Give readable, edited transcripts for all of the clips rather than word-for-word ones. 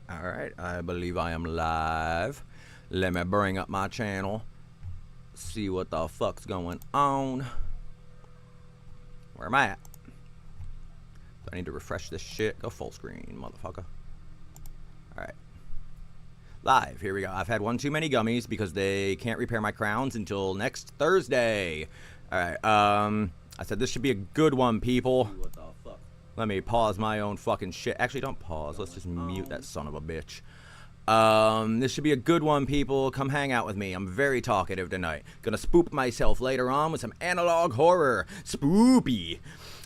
Alright, I believe I am live. Let me bring up my channel. See what the fuck's going on. Where am I at? Do I need to refresh this shit? Go full screen, motherfucker. Alright. Live, here we go. I've had one too many gummies because they can't repair my crowns until next Thursday. Alright, I said this should be a good one, people. What the fuck? Let me pause my own fucking shit. Actually, don't pause. Let's just mute that son of a bitch. This should be a good one, people. Come hang out with me. I'm very talkative tonight. Gonna spoop myself later on with some analog horror. Spoopy.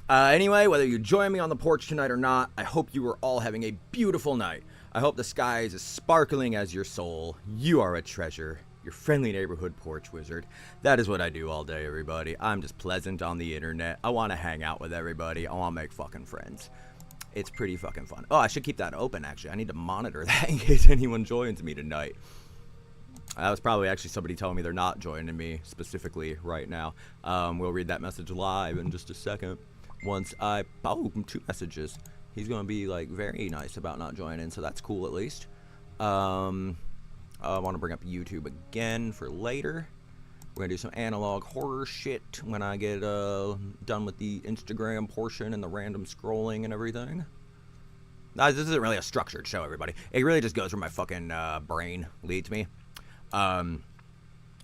Anyway, whether you join me on the porch tonight or not, I hope you are all having a beautiful night. I hope the sky is as sparkling as your soul. You are a treasure. Your friendly neighborhood porch wizard. That is what I do all day, everybody. I'm just pleasant on the internet. I want to hang out with everybody. I want to make fucking friends. It's pretty fucking fun. Oh, I should keep that open, actually. I need to monitor that in case anyone joins me tonight. That was probably actually somebody telling me they're not joining me specifically right now. We'll read that message live in just a second. Once I... Oh, 2 messages. He's going to be, like, very nice about not joining, so that's cool at least. I want to bring up YouTube again for later. We're going to do some analog horror shit when I get done with the Instagram portion and the random scrolling and everything. This isn't really a structured show, everybody. It really just goes where my fucking brain leads me. And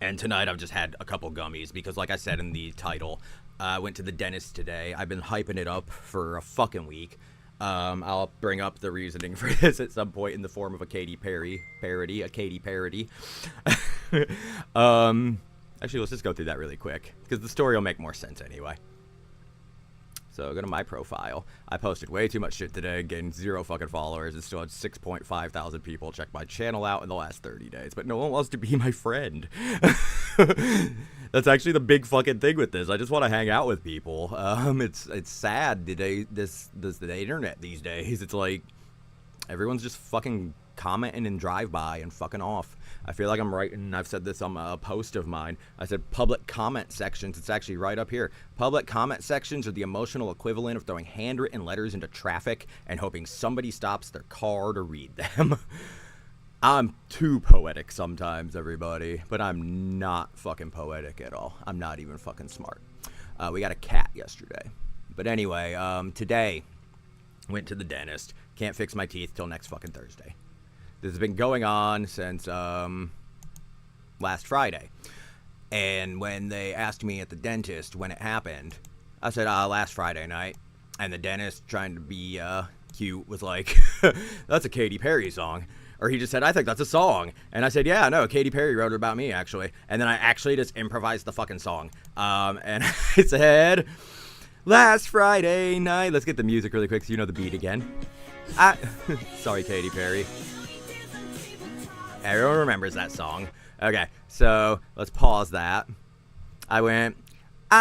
tonight I've just had a couple gummies because, like I said in the title, I went to the dentist today. I've been hyping it up for a fucking week. I'll bring up the reasoning for this at some point in the form of a Katy Perry parody, actually, let's just go through that really quick, because the story will make more sense anyway. So, go to my profile. I posted way too much shit today, gained 0 fucking followers, and still had 6.5 thousand people check my channel out in the last 30 days, but no one wants to be my friend. That's actually the big fucking thing with this. I just want to hang out with people. It's sad today, the internet these days. It's like, everyone's just fucking commenting and drive-by and fucking off. I feel like I'm writing, I've said this on a post of mine, I said public comment sections. It's actually right up here. Public comment sections are the emotional equivalent of throwing handwritten letters into traffic and hoping somebody stops their car to read them. I'm too poetic sometimes, everybody, but I'm not fucking poetic at all. I'm not even fucking smart. We got a cat yesterday. But anyway, today, went to the dentist. Can't fix my teeth till next fucking Thursday. This has been going on since last Friday. And when they asked me at the dentist when it happened, I said, last Friday night. And the dentist, trying to be cute, was like, that's a Katy Perry song. Or he just said, I think that's a song. And I said, yeah, no, Katy Perry wrote it about me, actually. And then I actually just improvised the fucking song. And I said, last Friday night. Let's get the music really quick so you know the beat again. Sorry, Katy Perry. Everyone remembers that song. Okay, so let's pause that. I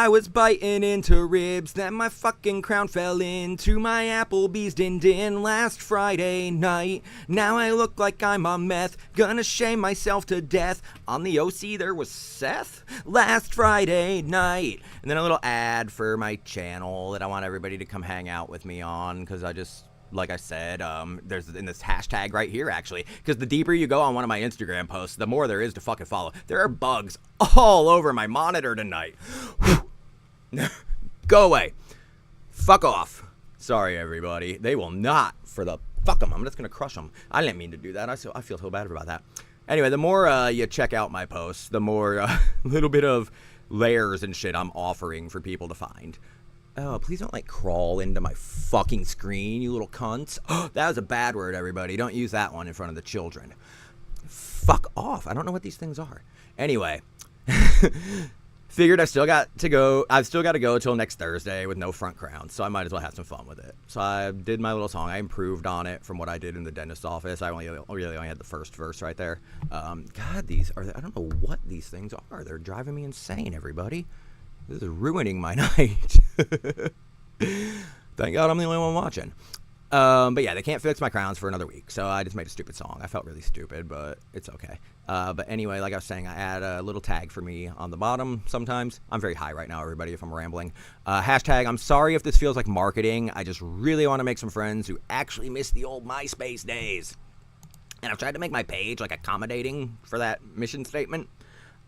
was biting into ribs, then my fucking crown fell into my Applebee's din-din last Friday night. Now I look like I'm on meth, gonna shame myself to death. On the OC there was Seth last Friday night. And then a little ad for my channel that I want everybody to come hang out with me on, because I just... Like I said, there's in this hashtag right here, actually, because the deeper you go on one of my Instagram posts, the more there is to fucking follow. There are bugs all over my monitor tonight. Go away. Fuck off. Sorry, everybody. They will not for the fuck them. I'm just going to crush them. I didn't mean to do that. I feel so bad about that. Anyway, the more you check out my posts, the more little bit of layers and shit I'm offering for people to find. Oh, please don't, like, crawl into my fucking screen, you little cunts. Oh, that was a bad word, everybody. Don't use that one in front of the children. Fuck off. I don't know what these things are. Anyway. Figured I've still got to go till next Thursday with no front crown, so I might as well have some fun with it. So I did my little song. I improved on it from what I did in the dentist's office. I really only had the first verse right there. God, I don't know what these things are. They're driving me insane, everybody. This is ruining my night. Thank God I'm the only one watching. But yeah, they can't fix my crowns for another week, so I just made a stupid song. I felt really stupid, but it's okay. But anyway, like I was saying, I add a little tag for me on the bottom sometimes. I'm very high right now, everybody, if I'm rambling. Hashtag, I'm sorry if this feels like marketing. I just really want to make some friends who actually miss the old MySpace days. And I've tried to make my page, like, accommodating for that mission statement.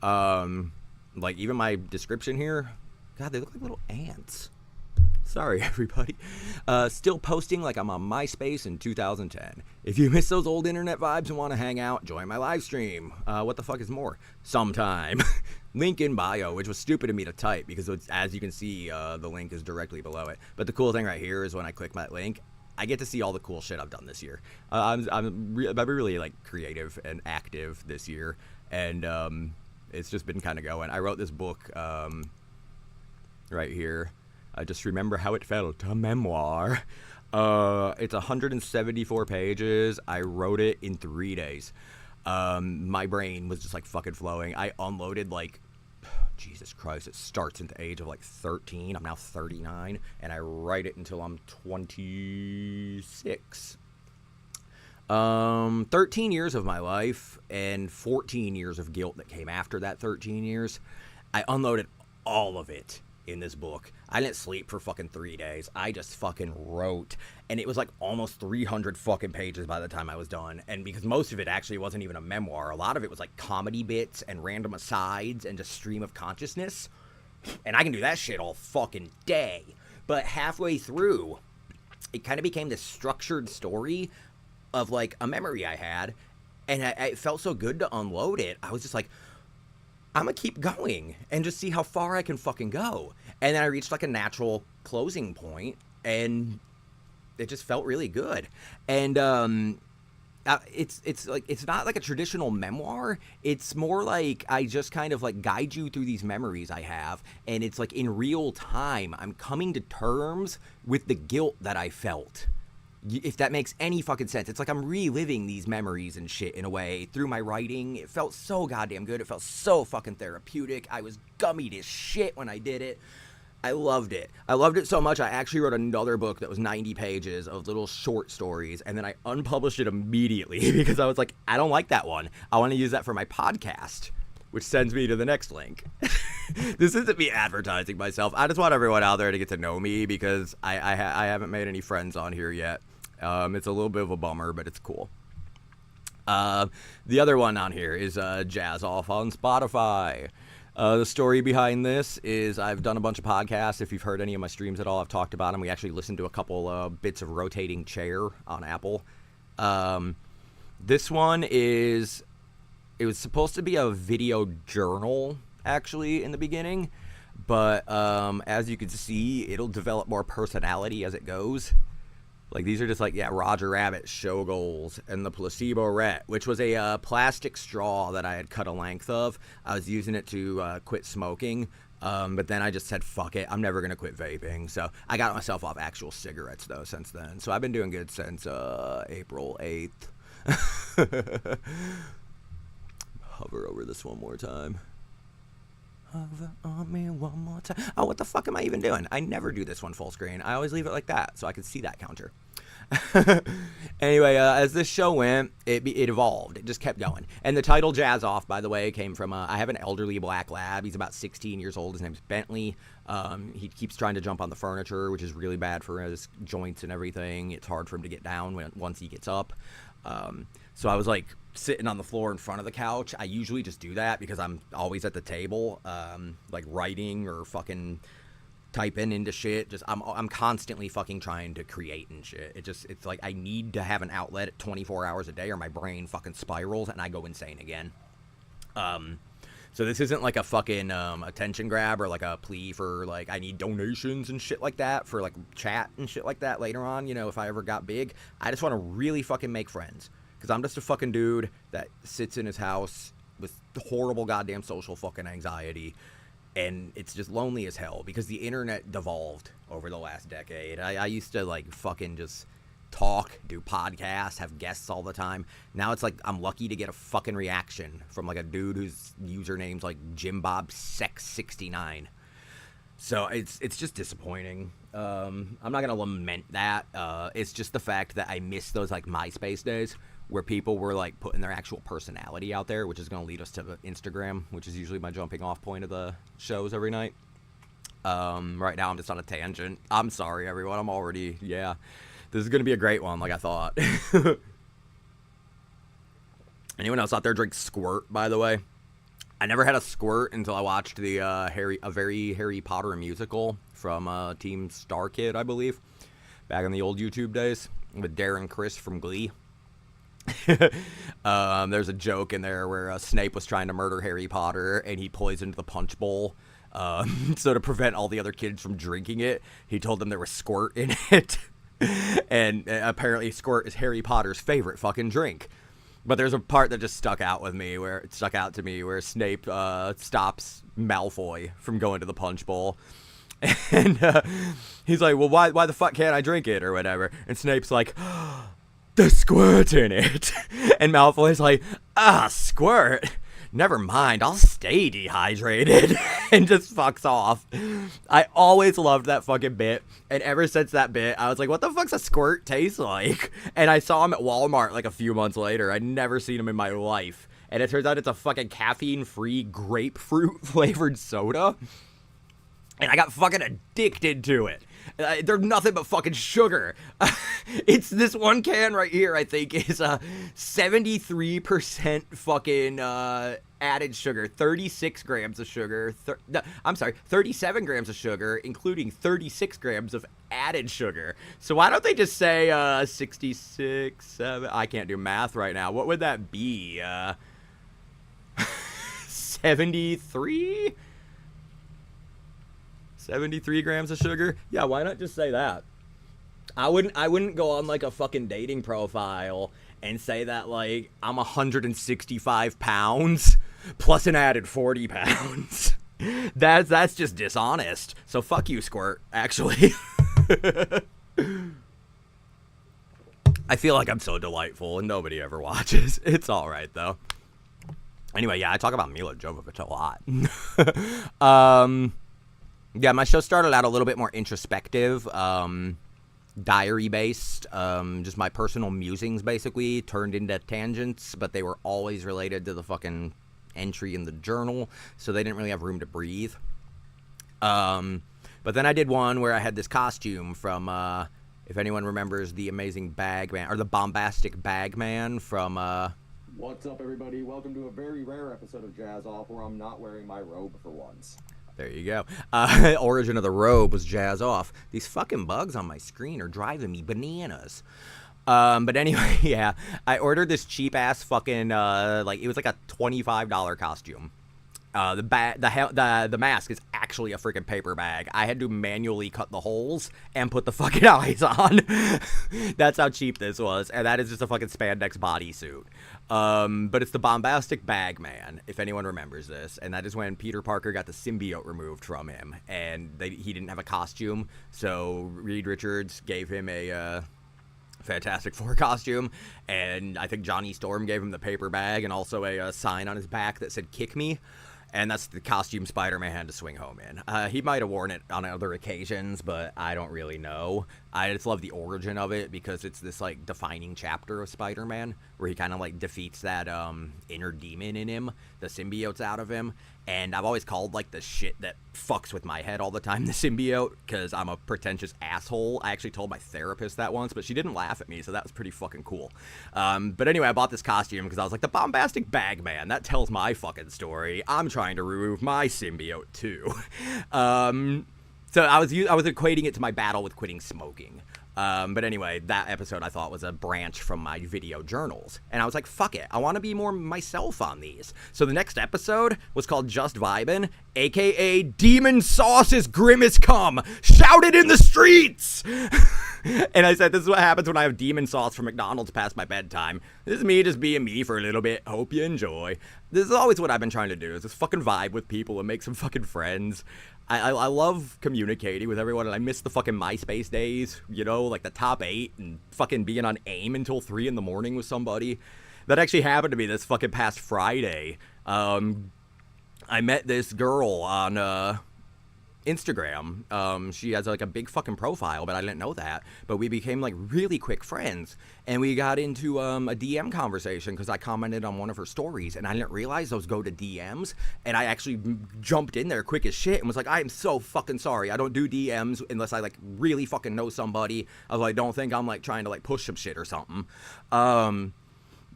Like, even my description here, God, they look like little ants. Sorry, everybody. Still posting like I'm on MySpace in 2010. If you miss those old internet vibes and want to hang out, join my live stream. What the fuck is more? Sometime. Link in bio, which was stupid of me to type because, as you can see, the link is directly below it. But the cool thing right here is when I click that link, I get to see all the cool shit I've done this year. I'm really like creative and active this year, and it's just been kind of going. I wrote this book right here. I just remember how it felt, a memoir. It's 174 pages. I wrote it in 3 days. My brain was just like fucking flowing. I unloaded like, Jesus Christ, it starts at the age of like 13. I'm now 39, and I write it until I'm 26. 13 years of my life and 14 years of guilt that came after that 13 years. I unloaded all of it in this book. I didn't sleep for fucking 3 days. I just fucking wrote, and it was like almost 300 fucking pages by the time I was done. And because most of it actually wasn't even a memoir, a lot of it was like comedy bits and random asides and just stream of consciousness, and I can do that shit all fucking day. But halfway through, it kind of became this structured story of like a memory I had, and it felt so good to unload it. I was just like, I'm gonna keep going and just see how far I can fucking go. And then I reached like a natural closing point, and it just felt really good. And it's like, it's not like a traditional memoir. It's more like I just kind of like guide you through these memories I have, and it's like in real time I'm coming to terms with the guilt that I felt. If that makes any fucking sense. It's like I'm reliving these memories and shit in a way through my writing. It felt so goddamn good. It felt so fucking therapeutic. I was gummied as shit when I did it. I loved it. I loved it so much I actually wrote another book that was 90 pages of little short stories, and then I unpublished it immediately because I was like, I don't like that one. I want to use that for my podcast, which sends me to the next link. This isn't me advertising myself. I just want everyone out there to get to know me because I haven't made any friends on here yet. It's a little bit of a bummer, but it's cool. The other one on here is Jazz Off on Spotify. The story behind this is I've done a bunch of podcasts. If you've heard any of my streams at all, I've talked about them. We actually listened to a couple bits of Rotating Chair on Apple. This one is... It was supposed to be a video journal, actually, in the beginning. But as you can see, it'll develop more personality as it goes. Like, these are just like, yeah, Roger Rabbit show goals. And the placebo rat, which was a plastic straw that I had cut a length of. I was using it to quit smoking. But then I just said, fuck it, I'm never going to quit vaping. So I got myself off actual cigarettes, though, since then. So I've been doing good since April 8th. Hover over this one more time. Hover on me one more time. Oh, what the fuck am I even doing? I never do this one full screen. I always leave it like that so I can see that counter. Anyway, as this show went, it evolved. It just kept going. And the title Jazz Off, by the way, came from, I have an elderly black lab. He's about 16 years old. His name's Bentley. He keeps trying to jump on the furniture, which is really bad for his joints and everything. It's hard for him to get down once he gets up. So I was like sitting on the floor in front of the couch. I usually just do that because I'm always at the table, like writing or fucking typing into shit. Just I'm constantly fucking trying to create and shit. It's like I need to have an outlet 24 hours a day or my brain fucking spirals and I go insane again. So this isn't like a fucking attention grab or like a plea for like I need donations and shit like that for like chat and shit like that later on, you know, if I ever got big. I just want to really fucking make friends because I'm just a fucking dude that sits in his house with horrible goddamn social fucking anxiety, and it's just lonely as hell because the internet devolved over the last decade. I used to like fucking just talk, do podcasts, have guests all the time. Now it's like I'm lucky to get a fucking reaction from like a dude whose username's like JimBobSex69. So it's just disappointing. I'm not gonna lament that. It's just the fact that I miss those like MySpace days where people were like putting their actual personality out there, which is gonna lead us to Instagram, which is usually my jumping off point of the shows every night. Right now I'm just on a tangent. I'm sorry everyone, I'm already, yeah. This is going to be a great one, like I thought. Anyone else out there drink Squirt, by the way? I never had a Squirt until I watched the Harry Potter musical from Team Star Kid, I believe, back in the old YouTube days with Darren Criss from Glee. There's a joke in there where Snape was trying to murder Harry Potter and he poisoned the punch bowl. So to prevent all the other kids from drinking it, he told them there was Squirt in it. And apparently Squirt is Harry Potter's favorite fucking drink. But there's a part that just stuck out to me where Snape stops Malfoy from going to the punch bowl. And he's like, well, why the fuck can't I drink it or whatever? And Snape's like, there's Squirt in it. And Malfoy's like, Squirt? Never mind, I'll stay dehydrated. And just fucks off. I always loved that fucking bit. And ever since that bit, I was like, what the fuck's a Squirt taste like? And I saw him at Walmart like a few months later. I'd never seen him in my life. And it turns out it's a fucking caffeine-free grapefruit-flavored soda. And I got fucking addicted to it. They're nothing but fucking sugar. It's this one can right here, I think, is 73% fucking added sugar, 36 grams of sugar. 37 grams of sugar, including 36 grams of added sugar. So why don't they just say 66, 7? I can't do math right now. What would that be? 73? 73 grams of sugar? Yeah, why not just say that? I wouldn't go on like a fucking dating profile and say that like I'm 165 pounds plus an added 40 pounds. That's just dishonest. So fuck you, Squirt, actually. I feel like I'm so delightful and nobody ever watches. It's all right though. Anyway, yeah, I talk about Mila Jovovich a lot. Yeah, my show started out a little bit more introspective, diary-based, just my personal musings, basically, turned into tangents, but they were always related to the fucking entry in the journal, so they didn't really have room to breathe. But then I did one where I had this costume from, if anyone remembers the amazing Bagman, or the bombastic Bagman from, What's up, everybody? Welcome to a very rare episode of Jazz Off, where I'm not wearing my robe for once. There you go. Origin of the robe was Jazz Off. These fucking bugs on my screen are driving me bananas. But anyway, yeah, I ordered this cheap ass fucking like it was like a $25 costume. The mask is actually a freaking paper bag. I had to manually cut the holes and put the fucking eyes on. That's how cheap this was, and that is just a fucking spandex bodysuit. But it's the bombastic Bagman, if anyone remembers this, and that is when Peter Parker got the symbiote removed from him, and he didn't have a costume, so Reed Richards gave him a Fantastic Four costume, and I think Johnny Storm gave him the paper bag and also a sign on his back that said "Kick Me." And that's the costume Spider-Man had to swing home in. He might have worn it on other occasions, but I don't really know. I just love the origin of it because it's this, like, defining chapter of Spider-Man where he kind of, like, defeats that inner demon in him, the symbiote's out of him. And I've always called, like, the shit that fucks with my head all the time the symbiote because I'm a pretentious asshole. I actually told my therapist that once, but she didn't laugh at me, so that was pretty fucking cool. But anyway, I bought this costume because I was like, the bombastic Bagman, that tells my fucking story. I'm trying to remove my symbiote, too. So I was equating it to my battle with quitting smoking. But anyway, that episode I thought was a branch from my video journals. And I was like, fuck it, I want to be more myself on these. So the next episode was called Just Vibin', aka Demon Sauce's Grimace Come, shouted in the streets! And I said, this is what happens when I have demon sauce from McDonald's past my bedtime. This is me just being me for a little bit. Hope you enjoy. This is always what I've been trying to do, is just fucking vibe with people and make some fucking friends. I love communicating with everyone, and I miss the fucking MySpace days, you know, like the top 8, and fucking being on AIM until 3 in the morning with somebody. That actually happened to me this fucking past Friday. I met this girl on, Instagram. She has like a big fucking profile, but I didn't know that. But we became like really quick friends, and we got into a DM conversation because I commented on one of her stories, and I didn't realize those go to DMs, and I actually jumped in there quick as shit and was like, I am so fucking sorry. I don't do DMs unless I like really fucking know somebody. I was like, don't think I'm like trying to like push some shit or something.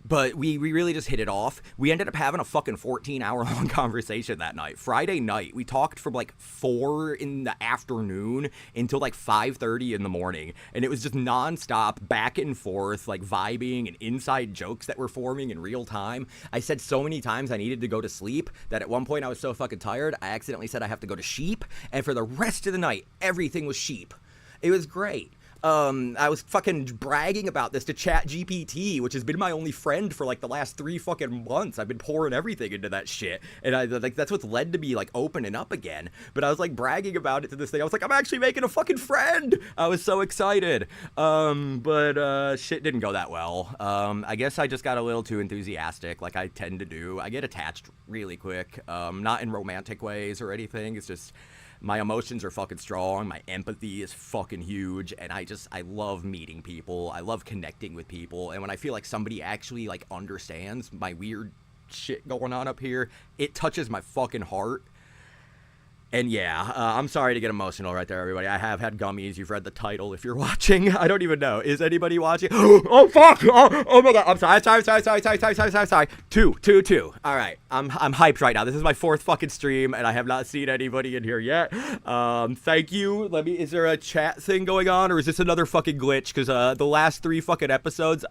But we really just hit it off. We ended up having a fucking 14-hour-long conversation that night. Friday night, we talked from like 4 in the afternoon until like 5:30 in the morning. And it was just nonstop, back and forth, like vibing and inside jokes that were forming in real time. I said so many times I needed to go to sleep that at one point I was so fucking tired, I accidentally said I have to go to sheep. And for the rest of the night, everything was sheep. It was great. I was fucking bragging about this to ChatGPT, which has been my only friend for like the last 3 fucking months. I've been pouring everything into that shit, and I like that's what's led to me like opening up again. But I was like bragging about it to this thing. I was like, I'm actually making a fucking friend. I was so excited. But shit didn't go that well. I guess I just got a little too enthusiastic, like I tend to do. I get attached really quick, not in romantic ways or anything. It's just my emotions are fucking strong. My empathy is fucking huge. And I love meeting people. I love connecting with people. And when I feel like somebody actually like understands my weird shit going on up here, it touches my fucking heart. And yeah, I'm sorry to get emotional right there, everybody. I have had gummies. You've read the title if you're watching. I don't even know. Is anybody watching? Oh, fuck! Oh my god. I'm sorry. Two. All right. I'm hyped right now. This is my 4th fucking stream, and I have not seen anybody in here yet. Thank you. Is there a chat thing going on, or is this another fucking glitch? Because the last 3 fucking episodes,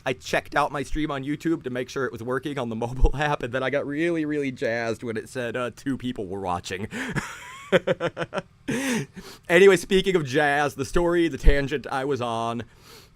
I checked out my stream on YouTube to make sure it was working on the mobile app, and then I got really, really jazzed when it said 2 people were watching. Anyway, speaking of jazz, the story, the tangent I was on,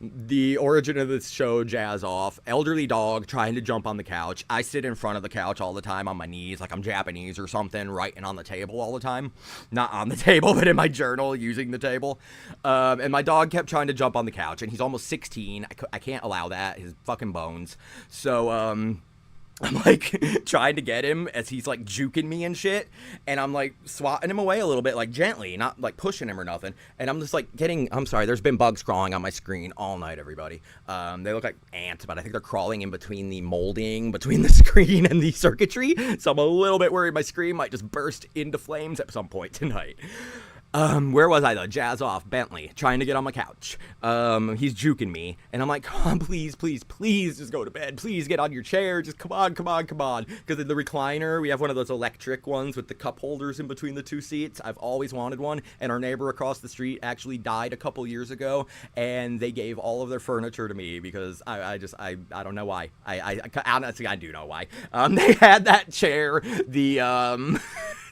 the origin of this show, Jazz Off, elderly dog trying to jump on the couch. I sit in front of the couch all the time on my knees, like I'm Japanese or something, writing on the table all the time. Not on the table, but in my journal, using the table. And my dog kept trying to jump on the couch, and he's almost 16. I can't allow that, his fucking bones. So, I'm like trying to get him as he's like juking me and shit, and I'm like swatting him away a little bit, like gently, not like pushing him or nothing. And I'm just like I'm sorry, there's been bugs crawling on my screen all night, everybody. They look like ants, but I think they're crawling in between the molding between the screen and the circuitry. So I'm a little bit worried my screen might just burst into flames at some point tonight. Where was I though? Jazz Off, Bentley, trying to get on my couch. He's juking me, and I'm like, come on, please, just go to bed. Please get on your chair. Just come on. Because in the recliner, we have one of those electric ones with the cup holders in between the 2 seats. I've always wanted one, and our neighbor across the street actually died a couple years ago, and they gave all of their furniture to me because I don't know why. Honestly, I do know why. They had that chair, the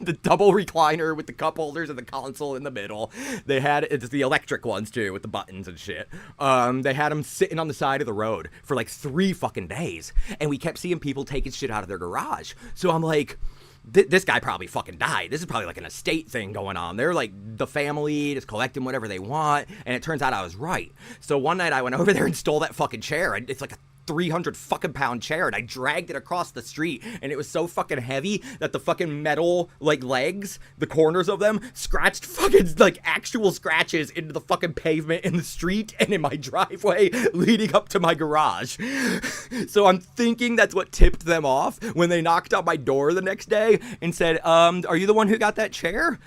the double recliner with the cup holders and the console in the middle. They had it's the electric ones too with the buttons and shit. They had them sitting on the side of the road for like 3 fucking days, and we kept seeing people taking shit out of their garage. So I'm like, this guy probably fucking died. This is probably like an estate thing going on. They're like the family just collecting whatever they want, and it turns out I was right. So one night I went over there and stole that fucking chair, and it's like a 300 fucking pound chair, and I dragged it across the street, and it was so fucking heavy that the fucking metal like legs, the corners of them, scratched fucking like actual scratches into the fucking pavement in the street and in my driveway leading up to my garage. So I'm thinking that's what tipped them off when they knocked on my door the next day and said, are you the one who got that chair?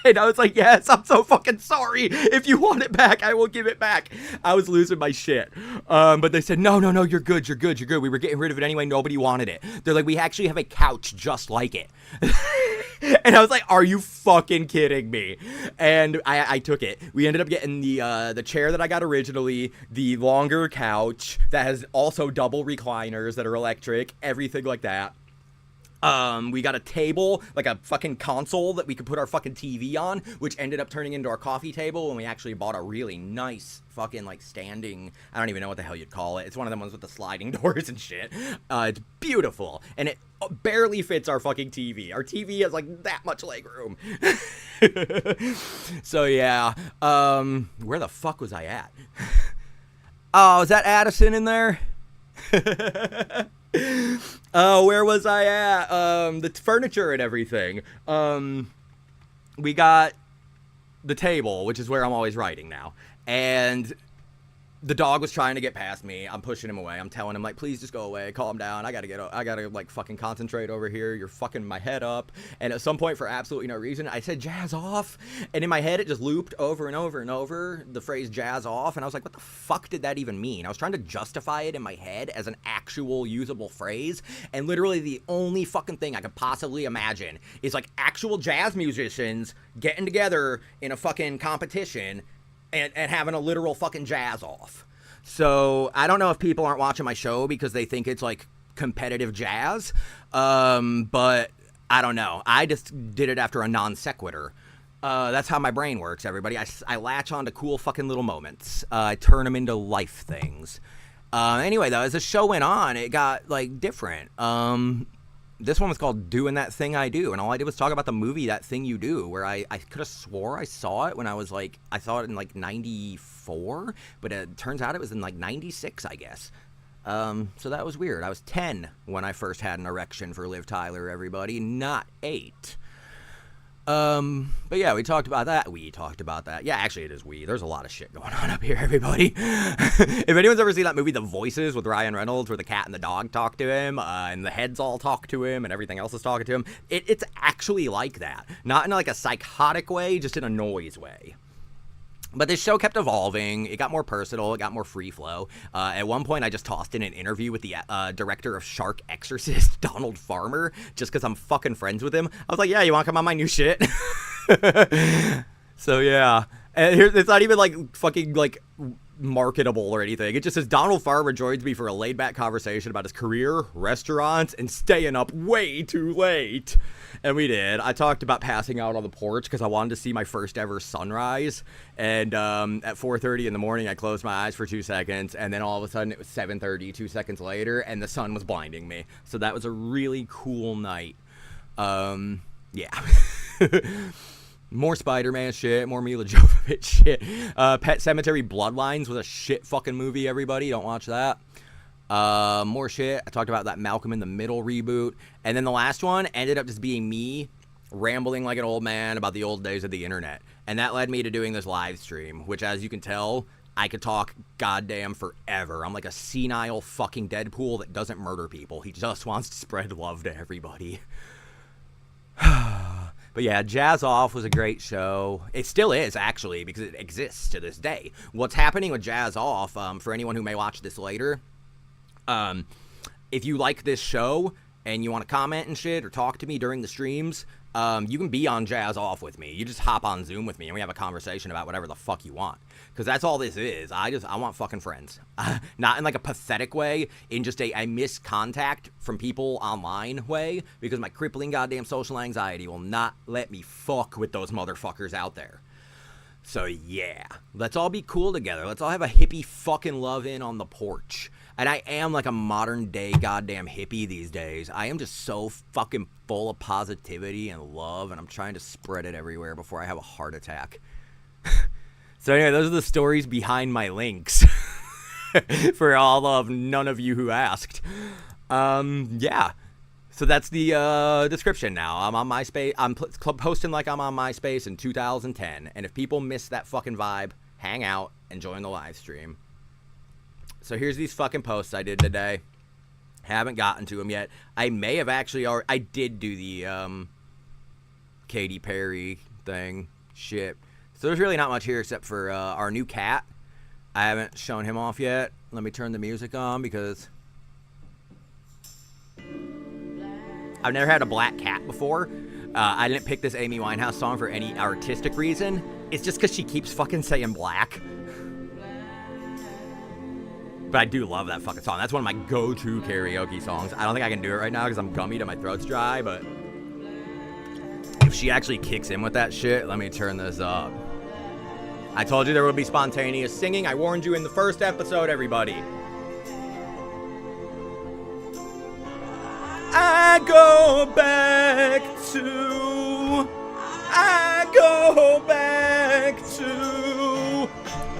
And I was like, yes, I'm so fucking sorry. If you want it back, I will give it back. I was losing my shit. But they said, no, you're good. We were getting rid of it anyway. Nobody wanted it. They're like, we actually have a couch just like it. And I was like, are you fucking kidding me? And I took it. We ended up getting the chair that I got originally, the longer couch that has also double recliners that are electric, everything like that. We got a table, like a fucking console that we could put our fucking TV on, which ended up turning into our coffee table, and we actually bought a really nice fucking, like, standing, I don't even know what the hell you'd call it. It's one of them ones with the sliding doors and shit. It's beautiful, and it barely fits our fucking TV. Our TV has, like, that much legroom. So, yeah. Where the fuck was I at? Oh, is that Addison in there? Oh, where was I at? The furniture and everything. We got the table, which is where I'm always writing now. And the dog was trying to get past me. I'm pushing him away. I'm telling him, like, please just go away. Calm down. I gotta, like, fucking concentrate over here. You're fucking my head up. And at some point, for absolutely no reason, I said, jazz off. And in my head, it just looped over and over and over, the phrase jazz off. And I was like, what the fuck did that even mean? I was trying to justify it in my head as an actual usable phrase. And literally the only fucking thing I could possibly imagine is, like, actual jazz musicians getting together in a fucking competition and having a literal fucking jazz off. So I don't know if people aren't watching my show because they think it's like competitive jazz, but I don't know. I just did it after a non sequitur. That's how my brain works, everybody. I latch on to cool fucking little moments. I turn them into life things. Anyway, though, as the show went on, it got, like, different. This one was called Doing That Thing I Do, and all I did was talk about the movie That Thing You Do, where I could have swore I saw it when I was, like, I saw it in, like, 94, but it turns out it was in, like, 96, I guess. So that was weird. I was 10 when I first had an erection for Liv Tyler, everybody, not 8. But yeah, we talked about that. Yeah, actually it is we. There's a lot of shit going on up here, everybody. If anyone's ever seen that movie, The Voices, with Ryan Reynolds, where the cat and the dog talk to him, and the heads all talk to him, and everything else is talking to him, it's actually like that. Not in, like, a psychotic way, just in a noise way. But this show kept evolving. It got more personal. It got more free flow. At one point, I just tossed in an interview with the director of Shark Exorcist, Donald Farmer, just because I'm fucking friends with him. I was like, yeah, you want to come on my new shit? So, yeah. And it's not even, like, fucking, like, marketable or anything. It just says Donald Farmer joins me for a laid-back conversation about his career, restaurants, and staying up way too late. And we did. I talked about passing out on the porch because I wanted to see my first ever sunrise. And at 4:30 in the morning, I closed my eyes for 2 seconds, and then all of a sudden it was 7:30, 2 seconds later, and the sun was blinding me. So that was a really cool night. Yeah. More Spider-Man shit, more Mila Jovovich shit. Pet Sematary Bloodlines was a shit fucking movie, everybody. Don't watch that. More shit. I talked about that Malcolm in the Middle reboot. And then the last one ended up just being me rambling like an old man about the old days of the internet. And that led me to doing this live stream, which, as you can tell, I could talk goddamn forever. I'm like a senile fucking Deadpool that doesn't murder people. He just wants to spread love to everybody. But yeah, Jazz Off was a great show. It still is, actually, because it exists to this day. What's happening with Jazz Off, for anyone who may watch this later, if you like this show and you want to comment and shit or talk to me during the streams, you can be on Jazz Off with me. You just hop on Zoom with me and we have a conversation about whatever the fuck you want. Because that's all this is. I want fucking friends. Not in like a pathetic way, in just I miss contact from people online way, because my crippling goddamn social anxiety will not let me fuck with those motherfuckers out there. So yeah, let's all be cool together. Let's all have a hippie fucking love in on the porch. And I am like a modern day goddamn hippie these days. I am just so fucking full of positivity and love, and I'm trying to spread it everywhere before I have a heart attack. So anyway, those are the stories behind my links. For all of none of you who asked. Yeah. So that's the description now. I'm on MySpace. I'm posting like I'm on MySpace in 2010. And if people miss that fucking vibe, hang out and join the live stream. So here's these fucking posts I did today. Haven't gotten to them yet. I may have actually already... I did do the Katy Perry thing. Shit. So there's really not much here except for our new cat. I haven't shown him off yet. Let me turn the music on because... I've never had a black cat before. I didn't pick this Amy Winehouse song for any artistic reason. It's just because she keeps fucking saying black. But I do love that fucking song. That's one of my go-to karaoke songs. I don't think I can do it right now because I'm gummied and my throat's dry, but... if she actually kicks in with that shit, let me turn this up. I told you there would be spontaneous singing. I warned you in the first episode, everybody. I go back to,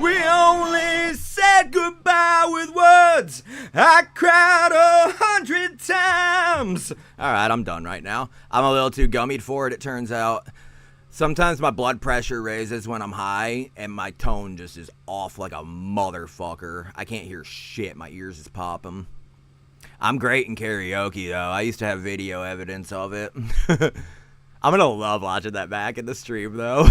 we only said goodbye with words. I cried 100 times. All right, I'm done right now. I'm a little too gummied for it, it turns out. Sometimes my blood pressure raises when I'm high, and my tone just is off like a motherfucker. I can't hear shit. My ears is popping. I'm great in karaoke, though. I used to have video evidence of it. I'm gonna love watching that back in the stream, though.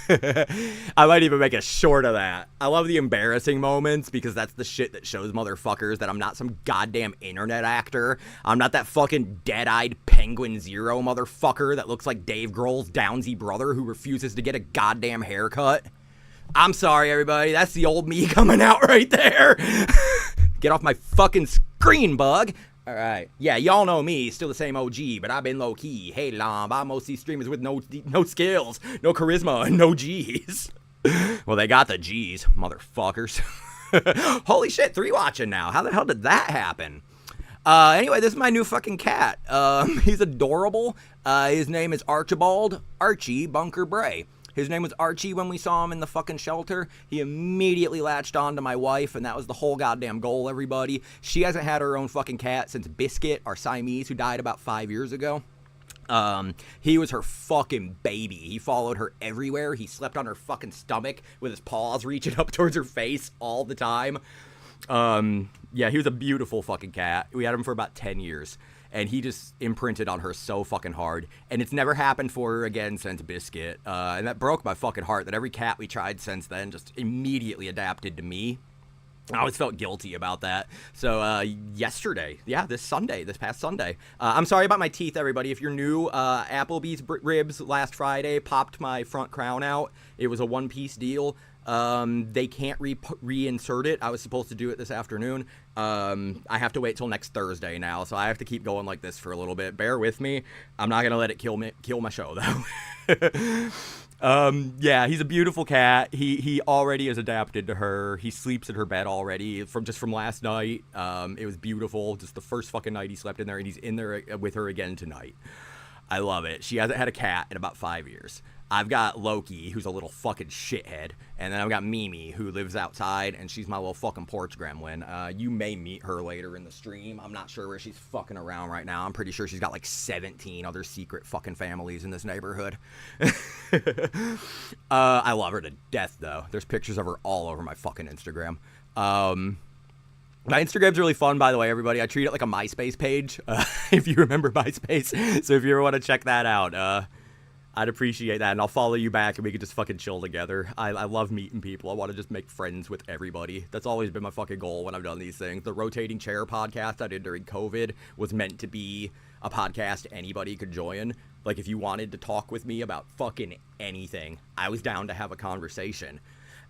I might even make a short of that. I love the embarrassing moments because that's the shit that shows motherfuckers that I'm not some goddamn internet actor. I'm not that fucking dead-eyed Penguin Zero motherfucker that looks like Dave Grohl's Downsy brother who refuses to get a goddamn haircut. I'm sorry, everybody. That's the old me coming out right there. Get off my fucking screen, bug. All right. Yeah, y'all know me, still the same OG, but I've been low-key. Hey, Lom, I most see streamers with no skills, no charisma, and no G's. Well, they got the G's, motherfuckers. Holy shit, 3 watching now. How the hell did that happen? Anyway, this is my new fucking cat. He's adorable. His name is Archie Bunker Bray. His name was Archie when we saw him in the fucking shelter. He immediately latched on to my wife, and that was the whole goddamn goal, everybody. She hasn't had her own fucking cat since Biscuit, our Siamese, who died about 5 years ago. He was her fucking baby. He followed her everywhere. He slept on her fucking stomach with his paws reaching up towards her face all the time. Yeah, he was a beautiful fucking cat. We had him for about 10 years. And he just imprinted on her so fucking hard. And it's never happened for her again since Biscuit. And that broke my fucking heart that every cat we tried since then just immediately adapted to me. I always felt guilty about that. So yesterday, this past Sunday. I'm sorry about my teeth, everybody. If you're new, Applebee's ribs last Friday popped my front crown out. It was a one-piece deal. They can't reinsert it. I was supposed to do it this afternoon. I have to wait till next Thursday now, so I have to keep going like this for a little bit. Bear with me. I'm not gonna let it kill my show though. Yeah, he's a beautiful cat. He already is adapted to her. He sleeps in her bed already from last night. It was beautiful. Just the first fucking night he slept in there, and he's in there with her again tonight. I love it. She hasn't had a cat in about 5 years. I've got Loki, who's a little fucking shithead, and then I've got Mimi, who lives outside, and she's my little fucking porch gremlin. You may meet her later in the stream. I'm not sure where she's fucking around right now. I'm pretty sure she's got like 17 other secret fucking families in this neighborhood. I love her to death, though. There's pictures of her all over my fucking Instagram. My Instagram's really fun, by the way, everybody. I treat it like a MySpace page, if you remember MySpace. So if you ever want to check that out, I'd appreciate that, and I'll follow you back, and we can just fucking chill together. I love meeting people. I want to just make friends with everybody. That's always been my fucking goal when I've done these things. The Rotating Chair podcast I did during COVID was meant to be a podcast anybody could join. Like, if you wanted to talk with me about fucking anything, I was down to have a conversation.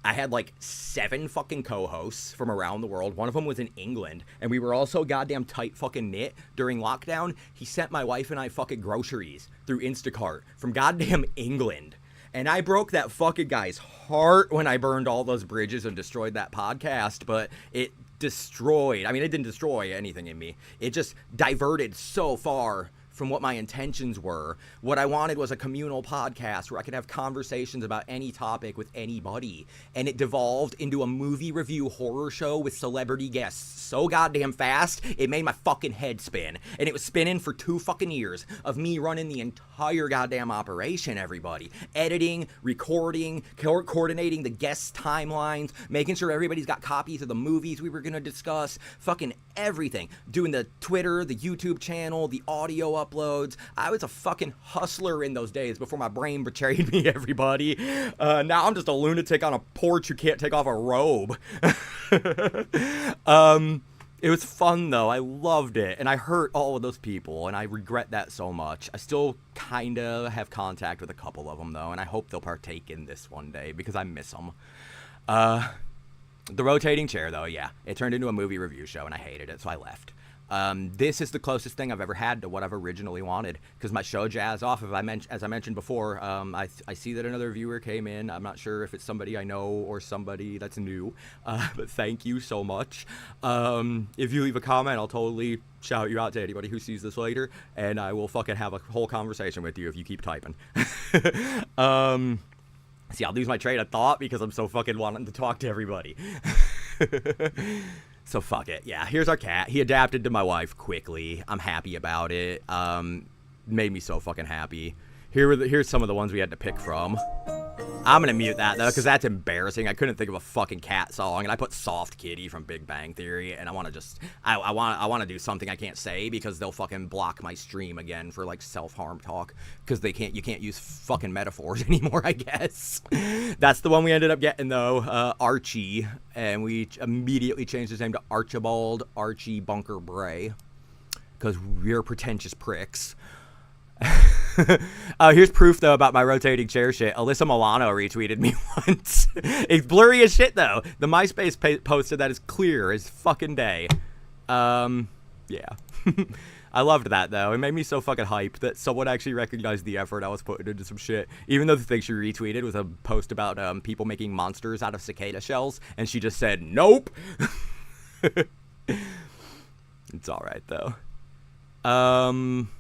I had like 7 fucking co-hosts from around the world. One of them was in England, and we were all so goddamn tight fucking knit during lockdown. He sent my wife and I fucking groceries through Instacart from goddamn England. And I broke that fucking guy's heart when I burned all those bridges and destroyed that podcast, but it destroyed. I mean, it didn't destroy anything in me. It just diverted so far from what my intentions were. What I wanted was a communal podcast where I could have conversations about any topic with anybody. And it devolved into a movie review horror show with celebrity guests so goddamn fast, it made my fucking head spin. And it was spinning for 2 fucking years of me running the entire goddamn operation, everybody. Editing, recording, coordinating the guests' timelines, making sure everybody's got copies of the movies we were gonna discuss, fucking everything. Doing the Twitter, the YouTube channel, the audio uploads. I was a fucking hustler in those days before my brain betrayed me, everybody. Now I'm just a lunatic on a porch who can't take off a robe. It was fun, though. I loved it. And I hurt all of those people, and I regret that so much. I still kind of have contact with a couple of them, though, and I hope they'll partake in this one day because I miss them. The Rotating Chair, though, yeah. It turned into a movie review show, and I hated it, so I left. This is the closest thing I've ever had to what I've originally wanted, because my show Jazz Off, as I mentioned before, I see that another viewer came in. I'm not sure if it's somebody I know or somebody that's new, but thank you so much. If you leave a comment, I'll totally shout you out to anybody who sees this later, and I will fucking have a whole conversation with you if you keep typing. See, I'll lose my train of thought because I'm so fucking wanting to talk to everybody. So fuck it. Yeah, here's our cat. He adapted to my wife quickly. I'm happy about it. Made me so fucking happy. Here's some of the ones we had to pick from. I'm gonna mute that though, because that's embarrassing. I couldn't think of a fucking cat song, and I put Soft Kitty from Big Bang Theory, and I want to just, I want to do something I can't say because they'll fucking block my stream again for like self-harm talk, because you can't use fucking metaphors anymore, I guess. That's the one we ended up getting though, Archie, and we immediately changed his name to Archibald Archie Bunker Bray, because we're pretentious pricks. Here's proof though about my rotating chair shit. Alyssa Milano retweeted me once. It's blurry as shit though. The MySpace posted that is clear as fucking day. Yeah. I loved that though. It made me so fucking hyped that someone actually recognized the effort I was putting into some shit. Even though the thing she retweeted was a post about people making monsters out of cicada shells, and she just said nope. It's alright though.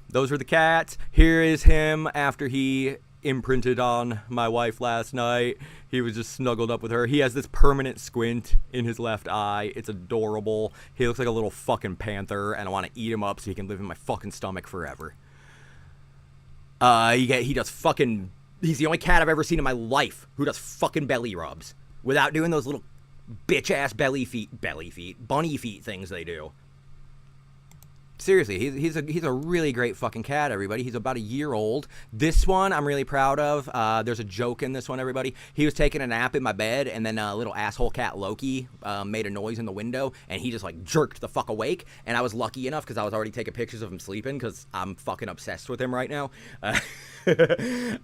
Those were the cats. Here is him after he imprinted on my wife last night. He was just snuggled up with her. He has this permanent squint in his left eye. It's adorable. He looks like a little fucking panther, and I want to eat him up so he can live in my fucking stomach forever. He does fucking... He's the only cat I've ever seen in my life who does fucking belly rubs without doing those little bitch-ass bunny feet things they do. Seriously, he's a really great fucking cat, everybody. He's about a year old. This one I'm really proud of. There's a joke in this one, everybody. He was taking a nap in my bed, and then little asshole cat Loki made a noise in the window, and he just like jerked the fuck awake. And I was lucky enough because I was already taking pictures of him sleeping because I'm fucking obsessed with him right now. I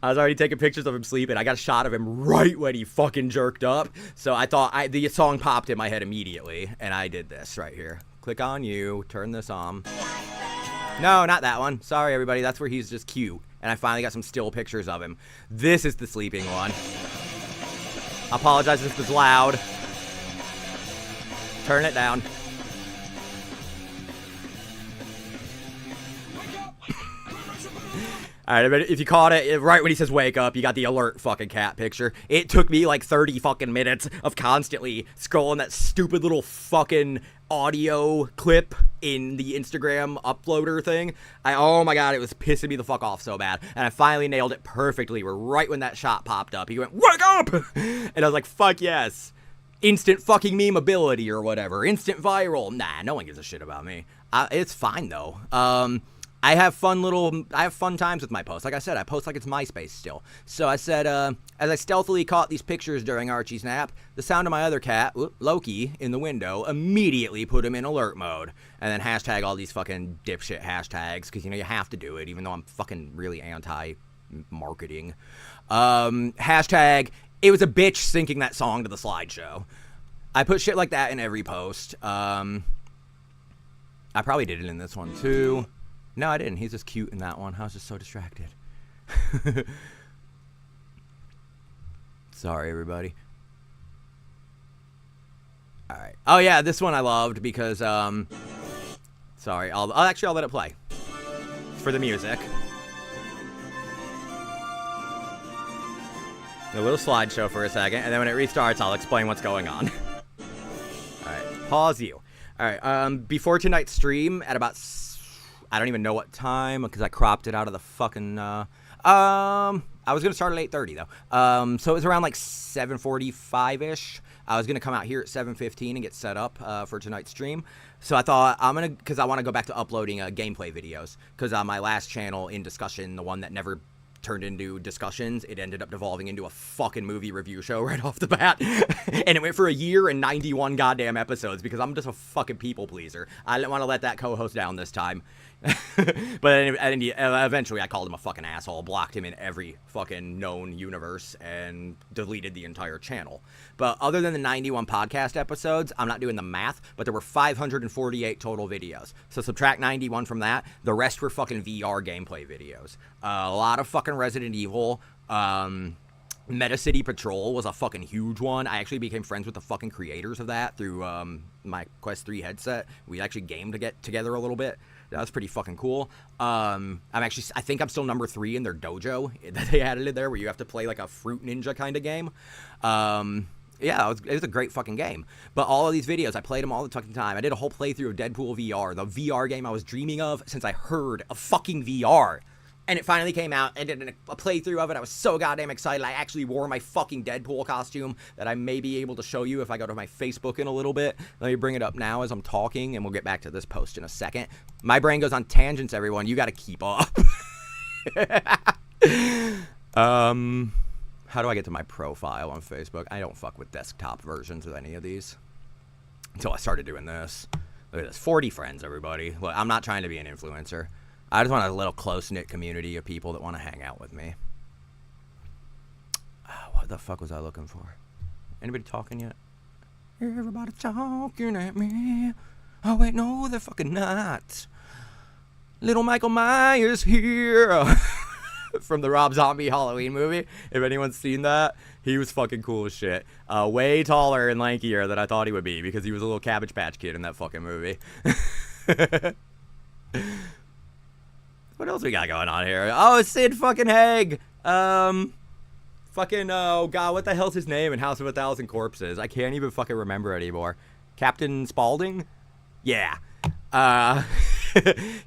was already taking pictures of him sleeping. I got a shot of him right when he fucking jerked up. So I thought the song popped in my head immediately, and I did this right here. Click on you, turn this on. No, not that one. Sorry, everybody. That's where he's just cute. And I finally got some still pictures of him. This is the sleeping one. I apologize if it's loud. Turn it down. Alright, but if you caught it right when he says wake up, you got the alert fucking cat picture. It took me like 30 fucking minutes of constantly scrolling that stupid little fucking audio clip in the Instagram uploader thing. Oh my god, it was pissing me the fuck off so bad. And I finally nailed it perfectly. Right when that shot popped up, he went, wake up! And I was like, fuck yes. Instant fucking meme ability or whatever. Instant viral. Nah, no one gives a shit about me. It's fine though. I have fun times with my posts. Like I said, I post like it's MySpace still. So I said, as I stealthily caught these pictures during Archie's nap, the sound of my other cat, Loki, in the window immediately put him in alert mode. And then hashtag all these fucking dipshit hashtags, because, you know, you have to do it, even though I'm fucking really anti-marketing. Hashtag, it was a bitch syncing that song to the slideshow. I put shit like that in every post. I probably did it in this one, too. No, I didn't. He's just cute in that one. I was just so distracted. Sorry, everybody. All right. Oh, yeah, this one I loved because, sorry. I'll let it play for the music. A little slideshow for a second, and then when it restarts, I'll explain what's going on. All right. Pause you. All right. Before tonight's stream, at about... I don't even know what time because I cropped it out of the fucking, I was going to start at 8:30 though. So it was around like 7:45-ish. I was going to come out here at 7:15 and get set up for tonight's stream. So I thought because I want to go back to uploading gameplay videos because on my last channel in discussion, the one that never turned into discussions, it ended up devolving into a fucking movie review show right off the bat. And it went for a year and 91 goddamn episodes because I'm just a fucking people pleaser. I didn't want to let that co-host down this time. But eventually I called him a fucking asshole, blocked him in every fucking known universe, and deleted the entire channel. But other than the 91 podcast episodes, I'm not doing the math, but there were 548 total videos. So subtract 91 from that, the rest were fucking VR gameplay videos. A lot of fucking Resident Evil. Meta City Patrol was a fucking huge one. I actually became friends with the fucking creators of that through my Quest 3 headset. We actually gamed together a little bit. That was pretty fucking cool. I think I'm still number 3 in their dojo that they added in there, where you have to play like a Fruit Ninja kind of game. Yeah, it was a great fucking game. But all of these videos, I played them all the fucking time. I did a whole playthrough of Deadpool VR, the VR game I was dreaming of since I heard of fucking VR. And it finally came out. I did a playthrough of it. I was so goddamn excited. I actually wore my fucking Deadpool costume that I may be able to show you if I go to my Facebook in a little bit. Let me bring it up now as I'm talking, and we'll get back to this post in a second. My brain goes on tangents, everyone. You got to keep up. How do I get to my profile on Facebook? I don't fuck with desktop versions of any of these until I started doing this. Look at this. 40 friends, everybody. Look, I'm not trying to be an influencer. I just want a little close-knit community of people that want to hang out with me. What the fuck was I looking for? Anybody talking yet? Everybody talking at me. Oh, wait, no, they're fucking not. Little Michael Myers here. From the Rob Zombie Halloween movie. If anyone's seen that, he was fucking cool as shit. Way taller and lankier than I thought he would be because he was a little Cabbage Patch Kid in that fucking movie. What else we got going on here? Oh, Sid fucking Haig. Fucking, oh god, what the hell's his name in House of a Thousand Corpses? I can't even fucking remember anymore. Captain Spaulding? Yeah.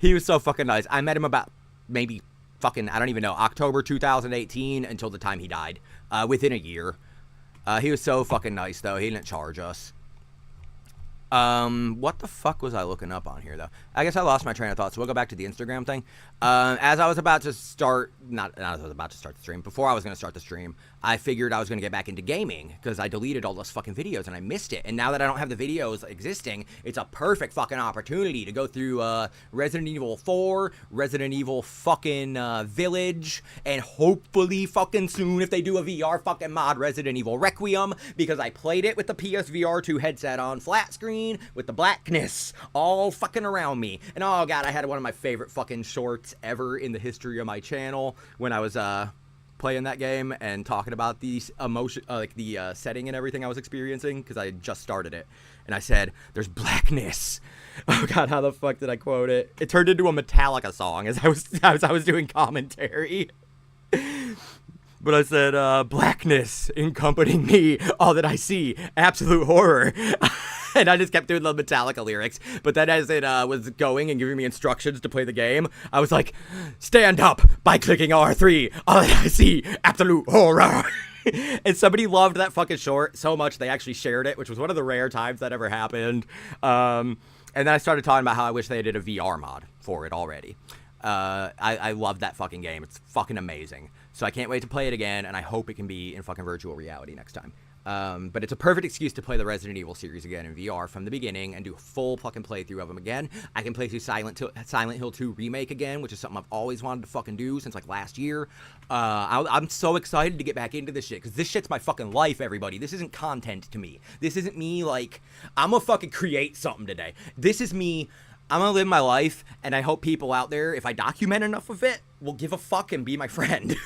He was so fucking nice. I met him about maybe fucking, I don't even know, October 2018 until the time he died. Within a year. He was so fucking nice, though. He didn't charge us. What the fuck was I looking up on here, though? I guess I lost my train of thought, so we'll go back to the Instagram thing. As I was about to start, not as I was about to start the stream, before I was going to start the stream, I figured I was going to get back into gaming, because I deleted all those fucking videos, and I missed it. And now that I don't have the videos existing, it's a perfect fucking opportunity to go through, Resident Evil 4, Resident Evil fucking, Village, and hopefully fucking soon, if they do a VR fucking mod, Resident Evil Requiem, because I played it with the PSVR 2 headset on flat screen, with the blackness all fucking around me. And oh god, I had one of my favorite fucking shorts ever in the history of my channel when I was playing that game and talking about the emotion, like the setting and everything I was experiencing, because I had just started it. And I said, there's blackness. Oh god, how the fuck did I quote it? It turned into a Metallica song as I was doing commentary. But I said, blackness encompassing me, all that I see, absolute horror. And I just kept doing the Metallica lyrics. But then as it was going and giving me instructions to play the game, I was like, stand up by clicking R3, all that I see, absolute horror. And somebody loved that fucking short so much they actually shared it, which was one of the rare times that ever happened. And then I started talking about how I wish they did a VR mod for it already. I love that fucking game. It's fucking amazing. So I can't wait to play it again, and I hope it can be in fucking virtual reality next time. But it's a perfect excuse to play the Resident Evil series again in VR from the beginning and do a full fucking playthrough of them again. I can play through Silent Hill 2 Remake again, which is something I've always wanted to fucking do since like last year. I'm so excited to get back into this shit, because this shit's my fucking life, everybody. This isn't content to me. This isn't me like, I'm gonna fucking create something today. This is me. I'm gonna live my life, and I hope people out there, if I document enough of it, will give a fuck and be my friend.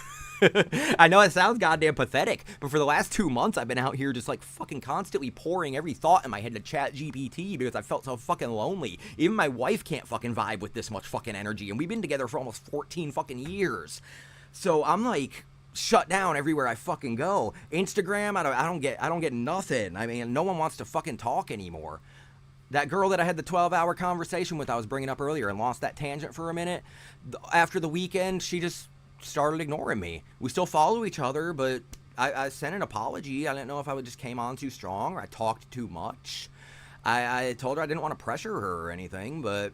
I know it sounds goddamn pathetic, but for the last 2 months, I've been out here just like fucking constantly pouring every thought in my head to chat GPT because I felt so fucking lonely. Even my wife can't fucking vibe with this much fucking energy, and we've been together for almost 14 fucking years. So I'm like shut down everywhere I fucking go. Instagram, I don't get nothing. I mean, no one wants to fucking talk anymore. That girl that I had the 12-hour conversation with I was bringing up earlier and lost that tangent for a minute, after the weekend, she just started ignoring me. We still follow each other, but I sent an apology. I didn't know if I just came on too strong or I talked too much. I told her I didn't want to pressure her or anything, but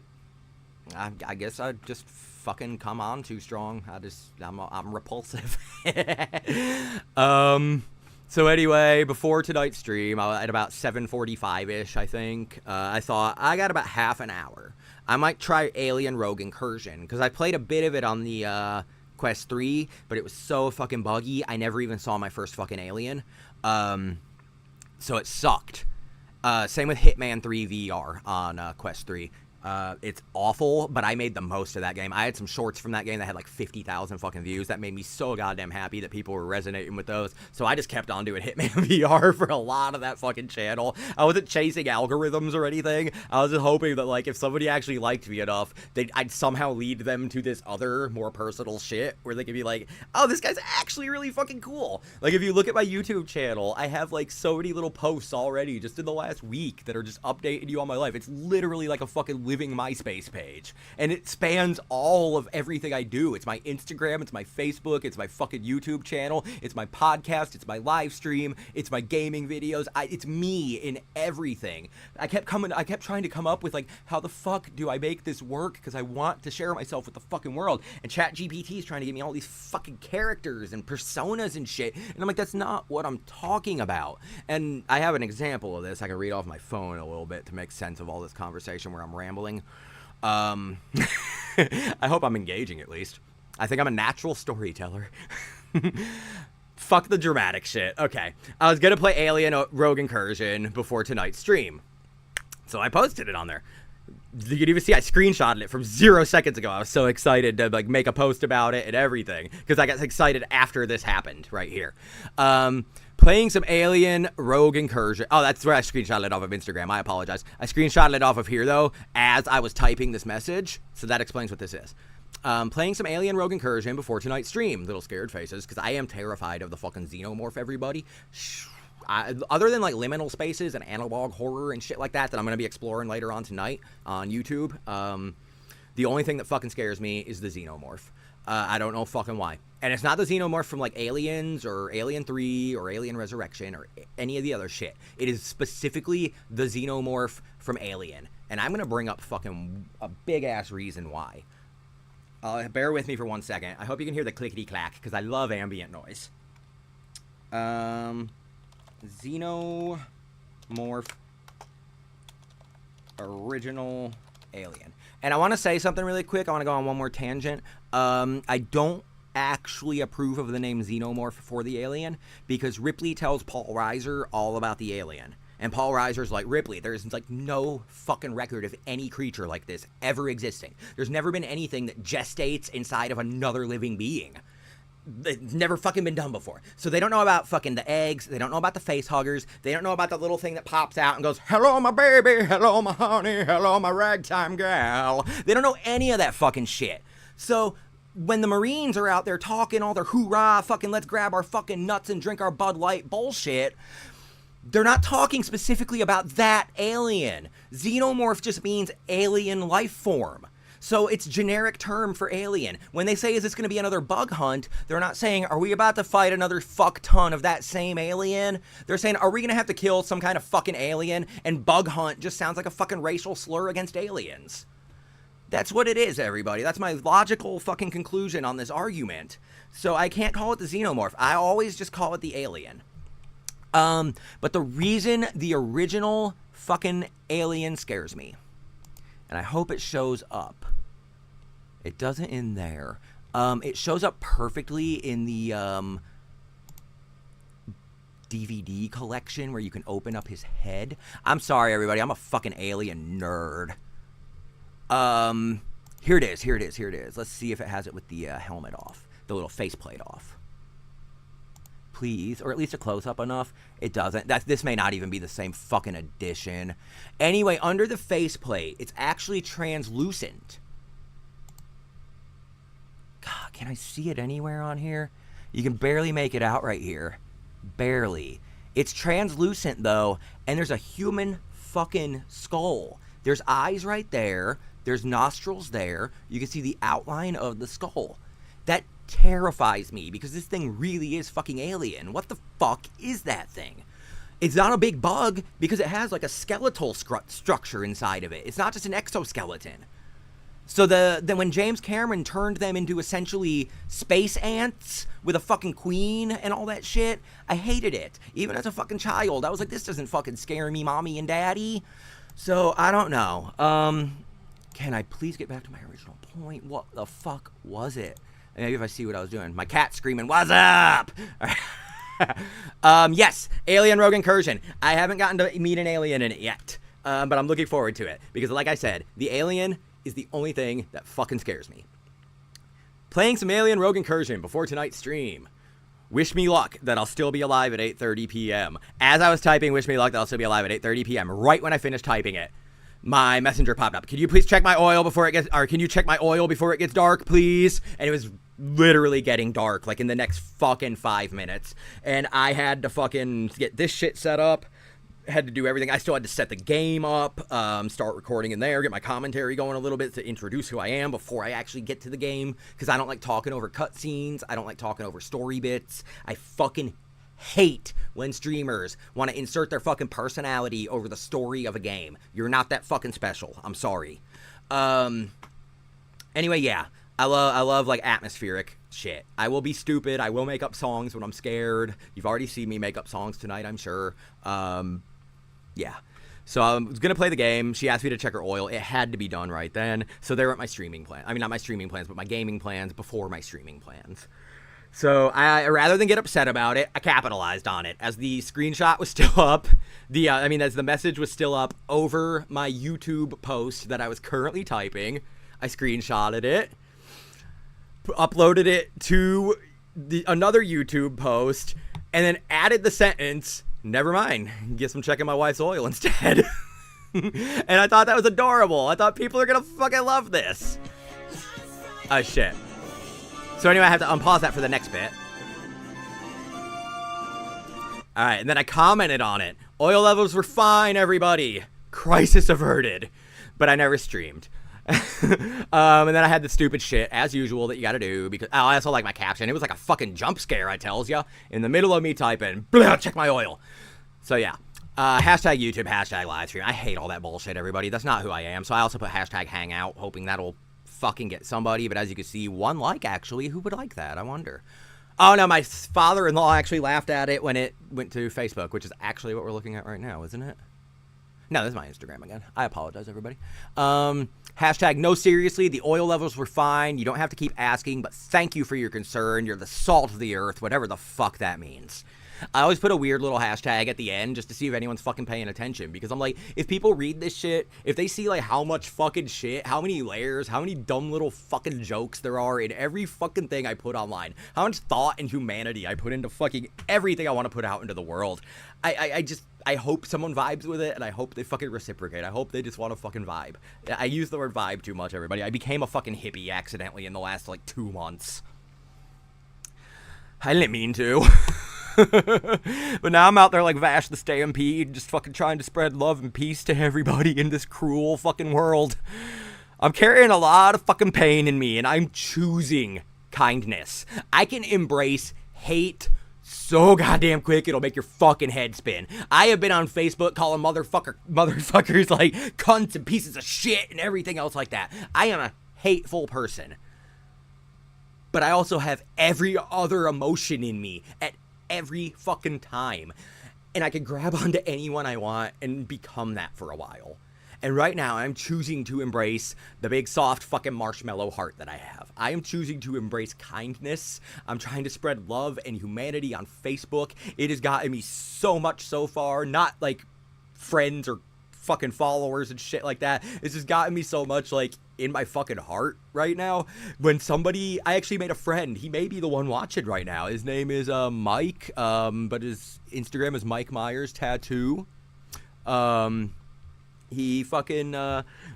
I guess I just fucking come on too strong. I'm repulsive. So anyway, before tonight's stream, at about 7:45-ish, I think, I thought, I got about half an hour. I might try Alien Rogue Incursion, because I played a bit of it on the Quest 3, but it was so fucking buggy, I never even saw my first fucking alien. So it sucked. Same with Hitman 3 VR on Quest 3. It's awful, but I made the most of that game. I had some shorts from that game that had like 50,000 fucking views. That made me so goddamn happy that people were resonating with those. So I just kept on doing Hitman VR for a lot of that fucking channel. I wasn't chasing algorithms or anything. I was just hoping that like if somebody actually liked me enough, I'd somehow lead them to this other more personal shit where they could be like, oh, this guy's actually really fucking cool. Like if you look at my YouTube channel, I have like so many little posts already just in the last week that are just updating you on my life. It's literally like a fucking living MySpace page. And it spans all of everything I do. It's my Instagram, it's my Facebook, it's my fucking YouTube channel, it's my podcast, it's my live stream, it's my gaming videos. It's me in everything. I kept trying to come up with, like, how the fuck do I make this work? Because I want to share myself with the fucking world. And ChatGPT is trying to give me all these fucking characters and personas and shit. And I'm like, that's not what I'm talking about. And I have an example of this. I can read off my phone a little bit to make sense of all this conversation where I'm rambling. I hope I'm engaging at least. I think I'm a natural storyteller. Fuck the dramatic shit. Okay. I was gonna play Alien Rogue Incursion before tonight's stream. So I posted it on there. You can even see I screenshotted it from 0 seconds ago. I was so excited to, like, make a post about it and everything, because I got excited after this happened right here. Playing some Alien Rogue Incursion. Oh, that's where I screenshotted it off of Instagram. I apologize. I screenshotted it off of here, though, as I was typing this message. So that explains what this is. Playing some Alien Rogue Incursion before tonight's stream. Little scared faces, because I am terrified of the fucking xenomorph, everybody. Other than, like, liminal spaces and analog horror and shit like that I'm going to be exploring later on tonight on YouTube, the only thing that fucking scares me is the xenomorph. I don't know fucking why. And it's not the xenomorph from, like, Aliens or Alien 3 or Alien Resurrection or any of the other shit. It is specifically the xenomorph from Alien. And I'm going to bring up fucking a big-ass reason why. Bear with me for 1 second. I hope you can hear the clickety-clack, because I love ambient noise. Xenomorph original Alien. And I want to say something really quick. I want to go on one more tangent. I don't actually approve of the name Xenomorph for the Alien, because Ripley tells Paul Reiser all about the Alien. And Paul Reiser's like, Ripley, there's, like, no fucking record of any creature like this ever existing. There's never been anything that gestates inside of another living being. It's never fucking been done before. So they don't know about fucking the eggs. They don't know about the face huggers. They don't know about the little thing that pops out and goes, hello, my baby. Hello, my honey. Hello, my ragtime gal. They don't know any of that fucking shit. So when the Marines are out there talking all their hoorah, fucking let's grab our fucking nuts and drink our Bud Light bullshit, they're not talking specifically about that alien. Xenomorph just means alien life form. So it's generic term for alien. When they say, is this going to be another bug hunt, they're not saying, are we about to fight another fuck ton of that same alien? They're saying, are we going to have to kill some kind of fucking alien? And bug hunt just sounds like a fucking racial slur against aliens. That's what it is, everybody. That's my logical fucking conclusion on this argument. So I can't call it the xenomorph. I always just call it the alien. But the reason the original fucking alien scares me, and I hope it shows up. It doesn't in there. It shows up perfectly in the DVD collection where you can open up his head. I'm sorry, everybody. I'm a fucking alien nerd. Here it is. Here it is. Here it is. Let's see if it has it with the helmet off. The little faceplate off. Please, or at least a close-up enough. It doesn't. This may not even be the same fucking edition. Anyway, under the faceplate, it's actually translucent. God, can I see it anywhere on here? You can barely make it out right here. Barely. It's translucent, though, and there's a human fucking skull. There's eyes right there. There's nostrils there. You can see the outline of the skull. That terrifies me, because this thing really is fucking alien. What the fuck is that thing? It's not a big bug, because it has, like, a skeletal structure inside of it. It's not just an exoskeleton. So then when James Cameron turned them into essentially space ants with a fucking queen and all that shit, I hated it. Even as a fucking child, I was like, this doesn't fucking scare me, mommy and daddy. So I don't know. Can I please get back to my original point? What the fuck was it? Maybe if I see what I was doing. My cat screaming, what's up? Yes, Alien Rogue Incursion. I haven't gotten to meet an alien in it yet. But I'm looking forward to it. Because like I said, the alien is the only thing that fucking scares me. Playing some Alien Rogue Incursion before tonight's stream. Wish me luck that I'll still be alive at 8:30 p.m. As I was typing wish me luck that I'll still be alive at 8:30 p.m. right when I finished typing it, my messenger popped up. Can you please check my oil before it gets, or can you check my oil before it gets dark, please? And it was literally getting dark, like in the next fucking 5 minutes. And I had to fucking get this shit set up. had to do everything. I still had to set the game up, start recording in there, get my commentary going a little bit to introduce who I am before I actually get to the game, because I don't like talking over cutscenes. I don't like talking over story bits. I fucking hate when streamers want to insert their fucking personality over the story of a game. You're not that fucking special. I'm sorry. Anyway, yeah. I love like atmospheric shit. I will be stupid. I will make up songs when I'm scared. You've already seen me make up songs tonight, I'm sure. Yeah. So I was going to play the game. She asked me to check her oil. It had to be done right then. So they were at my streaming plan. I mean, not my streaming plans, but my gaming plans before my streaming plans. So I, rather than get upset about it, I capitalized on it. As the screenshot was still up, as the message was still up over my YouTube post that I was currently typing, I screenshotted it, uploaded it to another YouTube post, and then added the sentence, "Never mind, guess I'm checking my wife's oil instead." And I thought that was adorable. I thought people are gonna fucking love this. Oh shit. So anyway, I have to unpause that for the next bit. Alright, and then I commented on it. Oil levels were fine, everybody. Crisis averted. But I never streamed. And then I had the stupid shit, as usual, that you gotta do, because I also like my caption. It was like a fucking jump scare, I tells ya, in the middle of me typing, blah, check my oil. So yeah, hashtag YouTube, hashtag livestream. I hate all that bullshit, everybody. That's not who I am. So I also put hashtag hangout, hoping that'll fucking get somebody. But as you can see, one like, actually. Who would like that? I wonder. Oh no, my father-in-law actually laughed at it when it went to Facebook, which is actually what we're looking at right now, isn't it? No, this is my Instagram again. I apologize, everybody. Hashtag no, seriously, the oil levels were fine. You don't have to keep asking, but thank you for your concern. You're the salt of the earth, whatever the fuck that means. I always put a weird little hashtag at the end just to see if anyone's fucking paying attention, because I'm like, if people read this shit, if they see like how much fucking shit, how many layers, how many dumb little fucking jokes there are in every fucking thing I put online, how much thought and humanity I put into fucking everything I want to put out into the world, I hope someone vibes with it, and I hope they fucking reciprocate. I hope they just want to fucking vibe. I use the word vibe too much, everybody. I became a fucking hippie accidentally in the last like 2 months. I didn't mean to. But now I'm out there like Vash the Stampede, just fucking trying to spread love and peace to everybody in this cruel fucking world. I'm carrying a lot of fucking pain in me, and I'm choosing kindness. I can embrace hate so goddamn quick, it'll make your fucking head spin. I have been on Facebook calling motherfuckers like cunts and pieces of shit and everything else like that. I am a hateful person. But I also have every other emotion in me at every fucking time. And I can grab onto anyone I want and become that for a while. And right now, I'm choosing to embrace the big, soft, fucking marshmallow heart that I have. I am choosing to embrace kindness. I'm trying to spread love and humanity on Facebook. It has gotten me so much so far. Not, like, friends or fucking followers and shit like that. It's just gotten me so much, like, in my fucking heart right now. When somebody... I actually made a friend. He may be the one watching right now. His name is Mike, but his Instagram is Mike Myers Tattoo. He fucking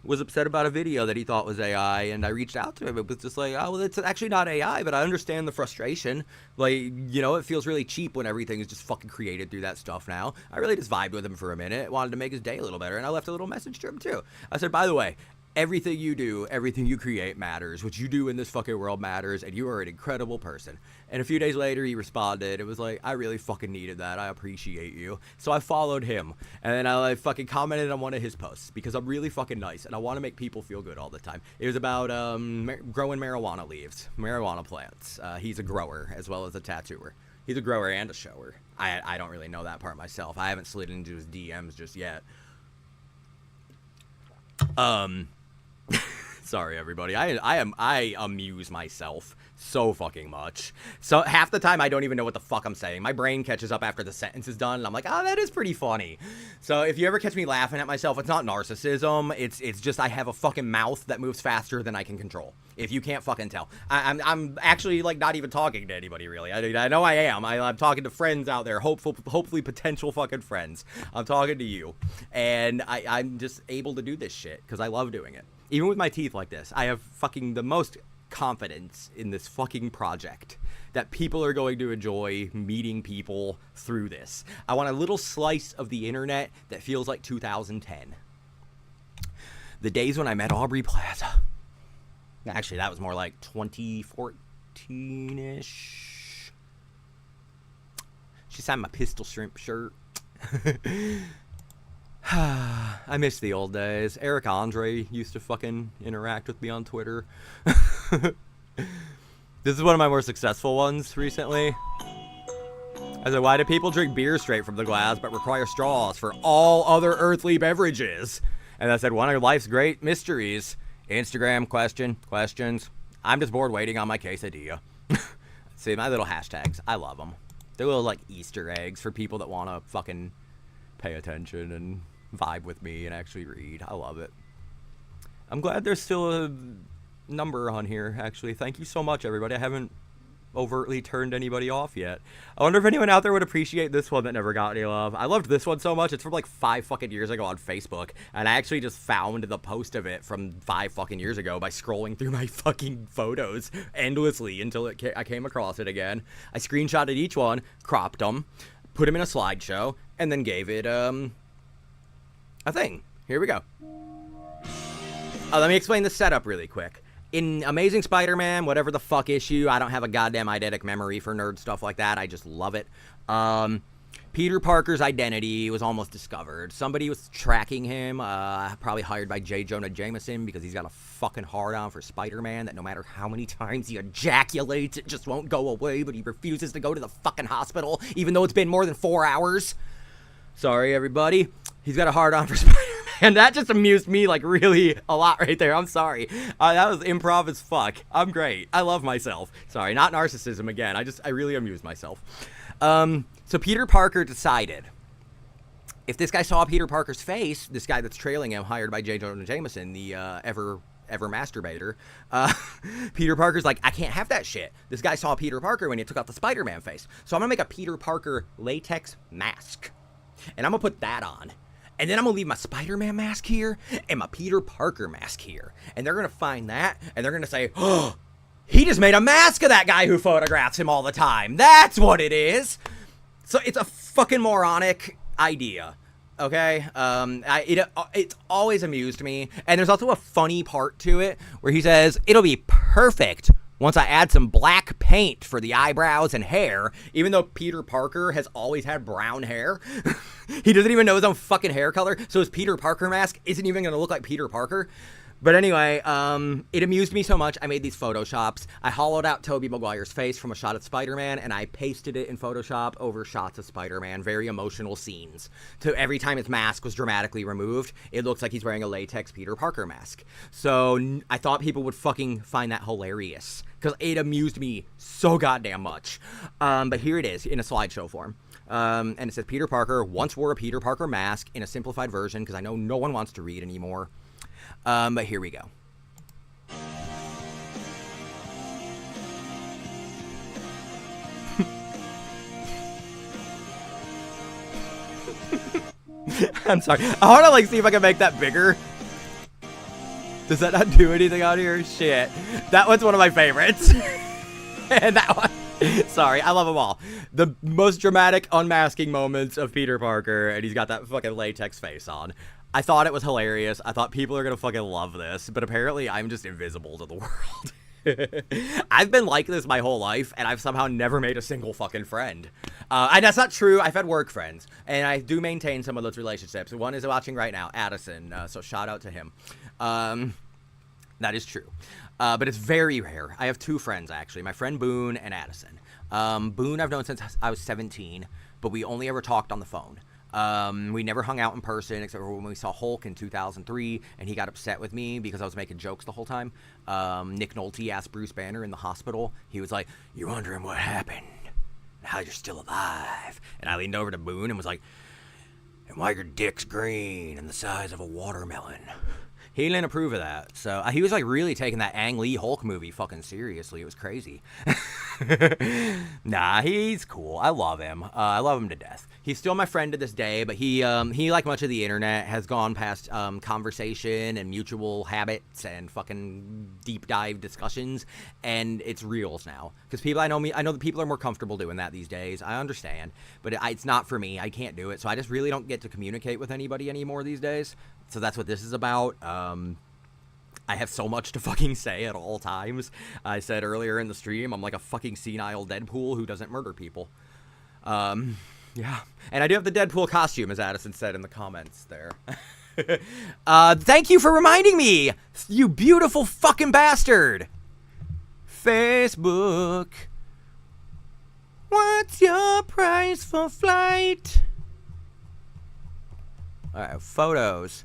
was upset about a video that he thought was AI, and I reached out to him. It was just like, oh, well, it's actually not AI, but I understand the frustration. Like, you know, it feels really cheap when everything is just fucking created through that stuff now. I really just vibed with him for a minute, wanted to make his day a little better, and I left a little message to him, too. I said, by the way, everything you do, everything you create matters. What you do in this fucking world matters, and you are an incredible person. And a few days later, he responded. It was like, I really fucking needed that. I appreciate you. So I followed him, and then I fucking commented on one of his posts, because I'm really fucking nice, and I want to make people feel good all the time. It was about growing marijuana leaves, marijuana plants. He's a grower, as well as a tattooer. He's a grower and a shower. I don't really know that part myself. I haven't slid into his DMs just yet. Sorry, everybody. I amuse myself so fucking much. So half the time I don't even know what the fuck I'm saying. My brain catches up after the sentence is done, and I'm like, oh, that is pretty funny. So if you ever catch me laughing at myself, it's not narcissism. It's just I have a fucking mouth that moves faster than I can control. If you can't fucking tell. I'm actually like not even talking to anybody really. I know I am. I'm talking to friends out there, hopefully potential fucking friends. I'm talking to you, and I'm just able to do this shit because I love doing it. Even with my teeth like this, I have fucking the most confidence in this fucking project that people are going to enjoy meeting people through this. I want a little slice of the internet that feels like 2010. The days when I met Aubrey Plaza. Actually, that was more like 2014-ish. She signed my Pistol Shrimp shirt. I miss the old days. Eric Andre used to fucking interact with me on Twitter. This is one of my more successful ones recently. I said, why do people drink beer straight from the glass but require straws for all other earthly beverages? And I said, one of life's great mysteries. Instagram questions. I'm just bored waiting on my quesadilla. See, my little hashtags. I love them. They're little, like, Easter eggs for people that want to fucking pay attention and vibe with me and actually read. I love it. I'm glad there's still a number on here, actually. Thank you so much, everybody. I haven't overtly turned anybody off yet. I wonder if anyone out there would appreciate this one that never got any love. I loved this one so much. It's from like 5 fucking years ago on Facebook, and I actually just found the post of it from 5 fucking years ago by scrolling through my fucking photos endlessly until I came across it again. I screenshotted each one, cropped them, put them in a slideshow, and then gave it a thing. Here we go. Let me explain the setup really quick. In Amazing Spider-Man, whatever the fuck issue, I don't have a goddamn eidetic memory for nerd stuff like that. I just love it. Peter Parker's identity was almost discovered. Somebody was tracking him, probably hired by J. Jonah Jameson, because he's got a fucking hard-on for Spider-Man that no matter how many times he ejaculates, it just won't go away, but he refuses to go to the fucking hospital, even though it's been more than 4 hours. Sorry, everybody. He's got a hard-on for Spider-Man. And that just amused me, like, really a lot right there. I'm sorry. That was improv as fuck. I'm great. I love myself. Sorry, not narcissism again. I really amused myself. So Peter Parker decided, if this guy saw Peter Parker's face, this guy that's trailing him, hired by J. Jonah Jameson, the ever masturbator, Peter Parker's like, I can't have that shit. This guy saw Peter Parker when he took out the Spider-Man face. So I'm going to make a Peter Parker latex mask. And I'm going to put that on. And then I'm going to leave my Spider-Man mask here and my Peter Parker mask here. And they're going to find that, and they're going to say, oh, he just made a mask of that guy who photographs him all the time. That's what it is. So it's a fucking moronic idea, okay? It's always amused me. And there's also a funny part to it where he says, it'll be perfect once I add some black paint for the eyebrows and hair, even though Peter Parker has always had brown hair. He doesn't even know his own fucking hair color, so his Peter Parker mask isn't even going to look like Peter Parker. But anyway, it amused me so much, I made these Photoshops. I hollowed out Tobey Maguire's face from a shot of Spider-Man, and I pasted it in Photoshop over shots of Spider-Man, very emotional scenes. So every time his mask was dramatically removed, it looks like he's wearing a latex Peter Parker mask. So I thought people would fucking find that hilarious, because it amused me so goddamn much. But here it is, in a slideshow form. And it says, Peter Parker once wore a Peter Parker mask in a simplified version, because I know no one wants to read anymore. But here we go. I'm sorry. I want to see if I can make that bigger. Does that not do anything out here? Shit. That one's one of my favorites. And that one. Sorry, I love them all. The most dramatic unmasking moments of Peter Parker, and he's got that fucking latex face on. I thought it was hilarious. I thought people are gonna fucking love this, but apparently I'm just invisible to the world. I've been like this my whole life, and I've somehow never made a single fucking friend. And that's not true. I've had work friends, and I do maintain some of those relationships. One is watching right now, Addison, so shout out to him. That is true. But it's very rare. I have 2 friends, actually. My friend Boone and Addison. Boone I've known since I was 17, but we only ever talked on the phone. We never hung out in person except for when we saw Hulk in 2003, and he got upset with me because I was making jokes the whole time. Nick Nolte asked Bruce Banner in the hospital. He was like, "You're wondering what happened, and how you're still alive." And I leaned over to Boone and was like, "And why your dick's green and the size of a watermelon." He didn't approve of that. So he was like really taking that Ang Lee Hulk movie fucking seriously. It was crazy. Nah, he's cool. I love him. I love him to death. He's still my friend to this day, but he like much of the internet, has gone past conversation and mutual habits and fucking deep dive discussions, and it's reels now. Because people, I know that people are more comfortable doing that these days. I understand, but it's not for me. I can't do it, so I just really don't get to communicate with anybody anymore these days. So that's what this is about. I have so much to fucking say at all times. I said earlier in the stream, I'm like a fucking senile Deadpool who doesn't murder people. Yeah. And I do have the Deadpool costume, as Addison said in the comments there. Thank you for reminding me, you beautiful fucking bastard. Facebook. What's your price for flight? Alright, photos.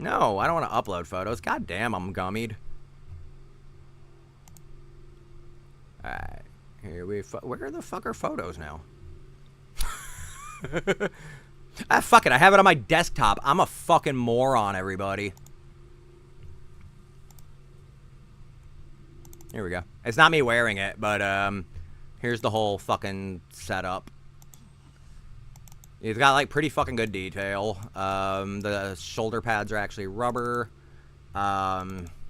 No, I don't want to upload photos. God damn, I'm gummied. Alright. Here where the fuck are photos now? Ah, fuck it. I have it on my desktop. I'm a fucking moron, everybody. Here we go. It's not me wearing it, but here's the whole fucking setup. It's got like pretty fucking good detail. The shoulder pads are actually rubber.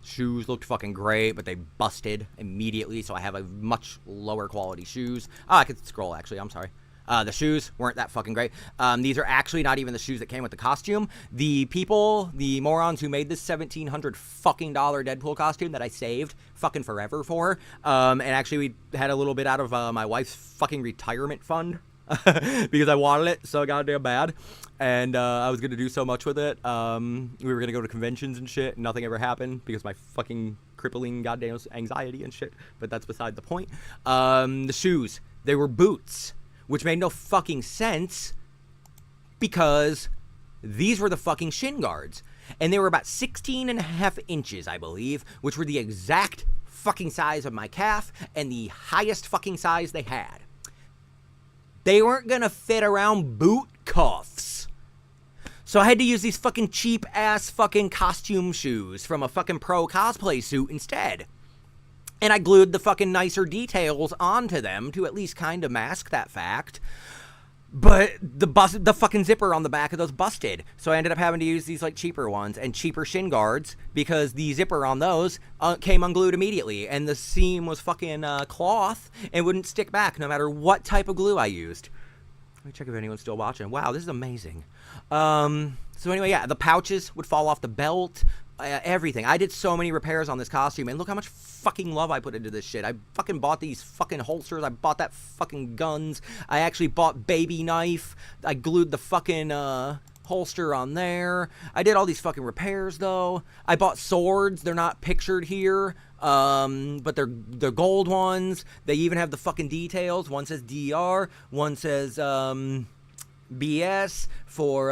Shoes looked fucking great, but they busted immediately, so I have a much lower quality shoes. Oh, I could scroll actually, I'm sorry. The shoes weren't that fucking great. These are actually not even the shoes that came with the costume. The people, the morons who made this $1,700 fucking Deadpool costume that I saved fucking forever for, and actually we had a little bit out of my wife's fucking retirement fund. Because I wanted it so goddamn bad, and I was gonna do so much with it. We were gonna go to conventions and shit, and nothing ever happened because my fucking crippling goddamn anxiety and shit. But that's beside the point. The shoes, they were boots, which made no fucking sense because these were the fucking shin guards, and they were about 16.5 inches, I believe, which were the exact fucking size of my calf and the highest fucking size they had. They weren't gonna fit around boot cuffs. So I had to use these fucking cheap ass fucking costume shoes from a fucking pro cosplay suit instead. And I glued the fucking nicer details onto them to at least kind of mask that fact. But the fucking zipper on the back of those busted. So I ended up having to use these like cheaper ones and cheaper shin guards because the zipper on those came unglued immediately. And the seam was fucking cloth and wouldn't stick back no matter what type of glue I used. Let me check if anyone's still watching. Wow, this is amazing. So anyway, yeah, the pouches would fall off the belt. Everything. I did so many repairs on this costume, and look how much fucking love I put into this shit. I fucking bought these fucking holsters. I bought that fucking guns. I actually bought baby knife. I glued the fucking holster on there. I did all these fucking repairs though. I bought swords. They're not pictured here, but they're gold ones. They even have the fucking details. One says DR. One says BS for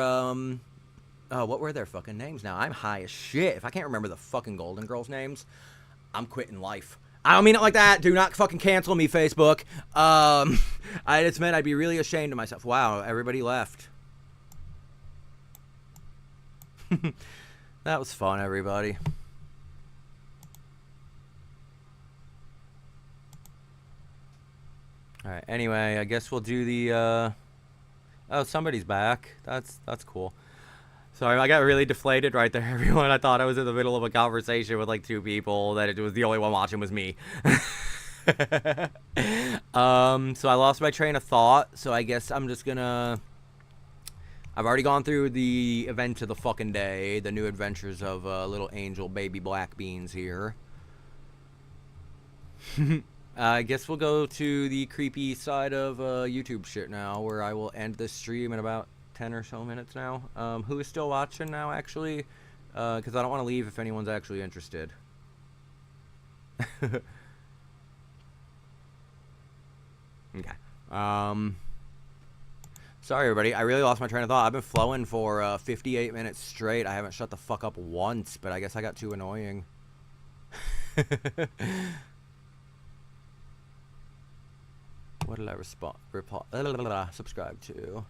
oh, what were their fucking names now? I'm high as shit. If I can't remember the fucking Golden Girls' names, I'm quitting life. I don't mean it like that. Do not fucking cancel me, Facebook. I just meant I'd be really ashamed of myself. Wow, everybody left. That was fun, everybody. Alright, anyway, I guess we'll do the, oh, somebody's back. That's cool. Sorry, I got really deflated right there, everyone. I thought I was in the middle of a conversation with like 2 people, that it was the only one watching was me. So I lost my train of thought, so I guess I'm just gonna... I've already gone through the event of the fucking day, the new adventures of little angel baby black beans here. I guess we'll go to the creepy side of YouTube shit now, where I will end this stream in about 10 or so minutes now. Who is still watching now, actually? Because I don't want to leave if anyone's actually interested. Okay. Sorry, everybody. I really lost my train of thought. I've been flowing for 58 minutes straight. I haven't shut the fuck up once, but I guess I got too annoying. What did I subscribe to?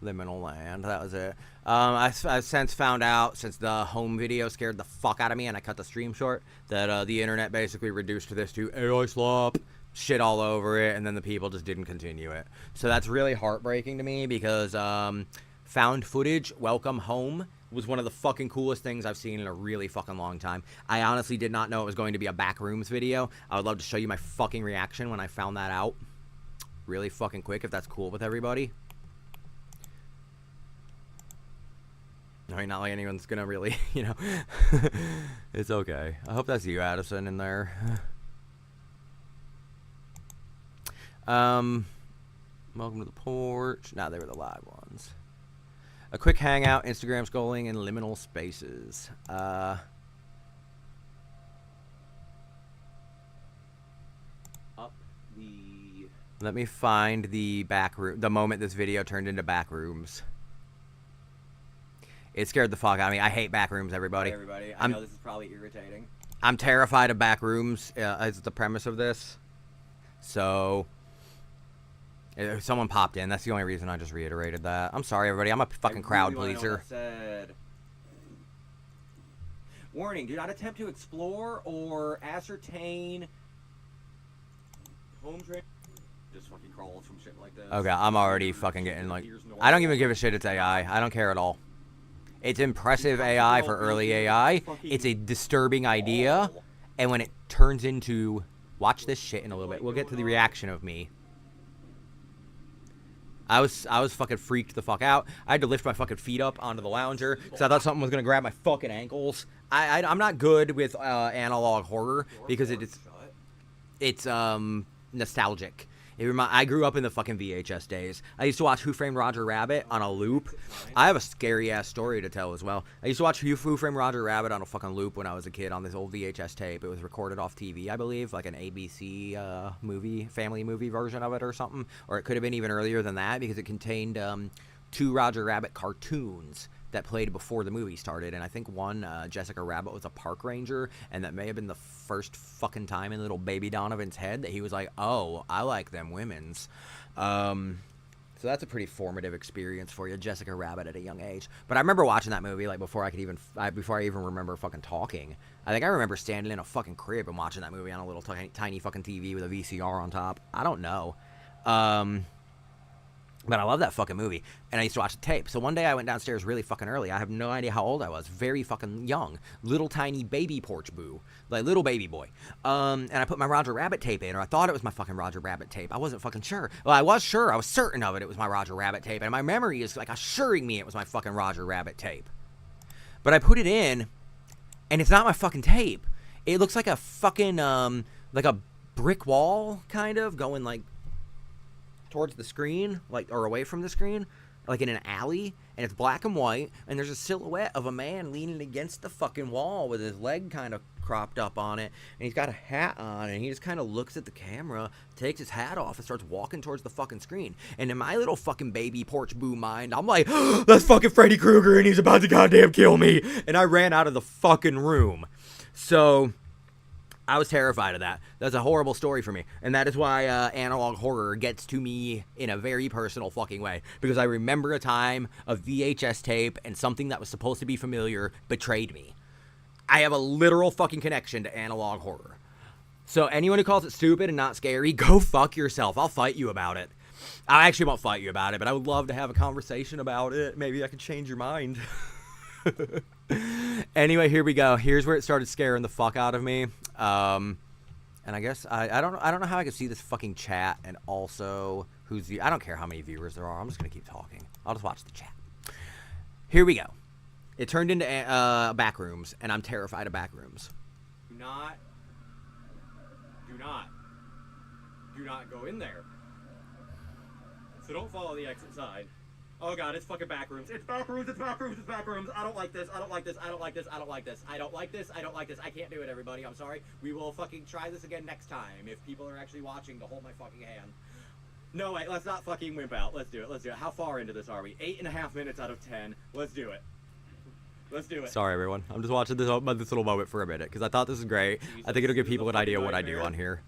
Liminal Land. That was it. I've since found out, since the home video scared the fuck out of me and I cut the stream short, that the internet basically reduced this to AI slop, shit all over it, and then the people just didn't continue it. So that's really heartbreaking to me because found footage, welcome home, was one of the fucking coolest things I've seen in a really fucking long time. I honestly did not know it was going to be a Backrooms video. I would love to show you my fucking reaction when I found that out. Really fucking quick, if that's cool with everybody. I mean, not like anyone's gonna really, you know. It's okay. I hope that's you, Addison, in there. Welcome to the porch. Nah, they were the live ones. A quick hangout, Instagram scrolling, and liminal spaces. Up the... Let me find the back room. The moment this video turned into Backrooms. It scared the fuck out of me. I hate Backrooms, everybody. Hi, everybody. I know this is probably irritating. I'm terrified of Backrooms. Is the premise of this. So... If someone popped in. That's the only reason I just reiterated that. I'm sorry, everybody. I'm a fucking crowd pleaser. Said. Warning, do not attempt to explore or ascertain home train. Just fucking crawls from shit like this. Okay, I'm already fucking getting like... I don't even give a shit it's AI. I don't care at all. It's impressive AI for early AI. It's a disturbing idea. And when it turns into... Watch this shit in a little bit. We'll get to the reaction of me. I was fucking freaked the fuck out. I had to lift my fucking feet up onto the lounger because I thought something was gonna grab my fucking ankles. I'm not good with analog horror because it's nostalgic. I grew up in the fucking VHS days. I used to watch Who Framed Roger Rabbit on a loop. I have a scary ass story to tell as well. I used to watch Who Framed Roger Rabbit on a fucking loop when I was a kid on this old VHS tape. It was recorded off TV, I believe, like an ABC movie, family movie version of it or something. Or it could have been even earlier than that because it contained 2 Roger Rabbit cartoons that played before the movie started, and I think one, Jessica Rabbit, was a park ranger, and that may have been the first fucking time in little baby Donovan's head that he was like, oh, I like them women's. So that's a pretty formative experience for you, Jessica Rabbit at a young age. But I remember watching that movie, like, before I even remember fucking talking. I think I remember standing in a fucking crib and watching that movie on a little tiny fucking TV with a VCR on top. I don't know. But I love that fucking movie, and I used to watch the tape. So one day I went downstairs really fucking early. I have no idea how old I was. Very fucking young. Little tiny baby porch boo. Like little baby boy. And I put my Roger Rabbit tape in, or I thought it was my fucking Roger Rabbit tape. I wasn't fucking sure. Well, I was sure. I was certain of it. It was my Roger Rabbit tape, and my memory is like assuring me it was my fucking Roger Rabbit tape. But I put it in, and it's not my fucking tape. It looks like a fucking, like a brick wall, kind of, going like towards the screen, like, or away from the screen, like in an alley, and it's black and white, and there's a silhouette of a man leaning against the fucking wall with his leg kind of cropped up on it, and he's got a hat on, and he just kind of looks at the camera, takes his hat off, and starts walking towards the fucking screen. And in my little fucking baby porch boo mind, I'm like, oh, that's fucking Freddy Krueger, and he's about to goddamn kill me, and I ran out of the fucking room. So I was terrified of that. That's a horrible story for me. And that is why analog horror gets to me in a very personal fucking way. Because I remember a time a VHS tape and something that was supposed to be familiar betrayed me. I have a literal fucking connection to analog horror. So anyone who calls it stupid and not scary, go fuck yourself. I'll fight you about it. I actually won't fight you about it, but I would love to have a conversation about it. Maybe I could change your mind. Anyway, here we go. Here's where it started scaring the fuck out of me. And I guess I don't know how I can see this fucking chat and also I don't care how many viewers there are. I'm just gonna keep talking. I'll just watch the chat. Here we go. It turned into Backrooms, and I'm terrified of Backrooms. Do not go in there. So don't follow the exit side. Oh god, it's fucking Backrooms. It's Backrooms, it's Backrooms, it's Backrooms. I don't like this, I don't like this, I don't like this, I don't like this, I don't like this, I don't like this. I can't do it, everybody. I'm sorry. We will fucking try this again next time if people are actually watching to hold my fucking hand. No, wait, let's not fucking wimp out. Let's do it, let's do it. How far into this are we? 8.5 minutes out of 10. Let's do it. Let's do it. Sorry, everyone. I'm just watching this little moment for a minute because I thought this was great. Jesus, I think it'll give people an idea what I do on here.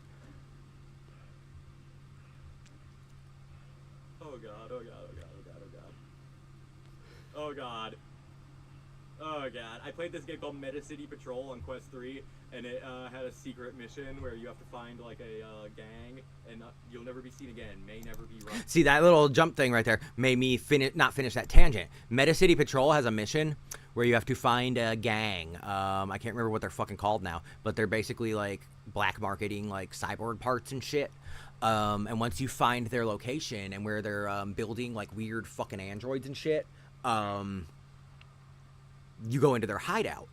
Oh god, oh god, oh god, oh god, oh god. Oh god. Oh god. I played this game called Meta City Patrol on Quest 3, and it had a secret mission where you have to find like a gang, and you'll never be seen again. May never be run. See, that little jump thing right there made me not finish that tangent. Meta City Patrol has a mission where you have to find a gang. I can't remember what they're fucking called now, but they're basically like black marketing like cyborg parts and shit. And once you find their location and where they're building like weird fucking androids and shit, you go into their hideout.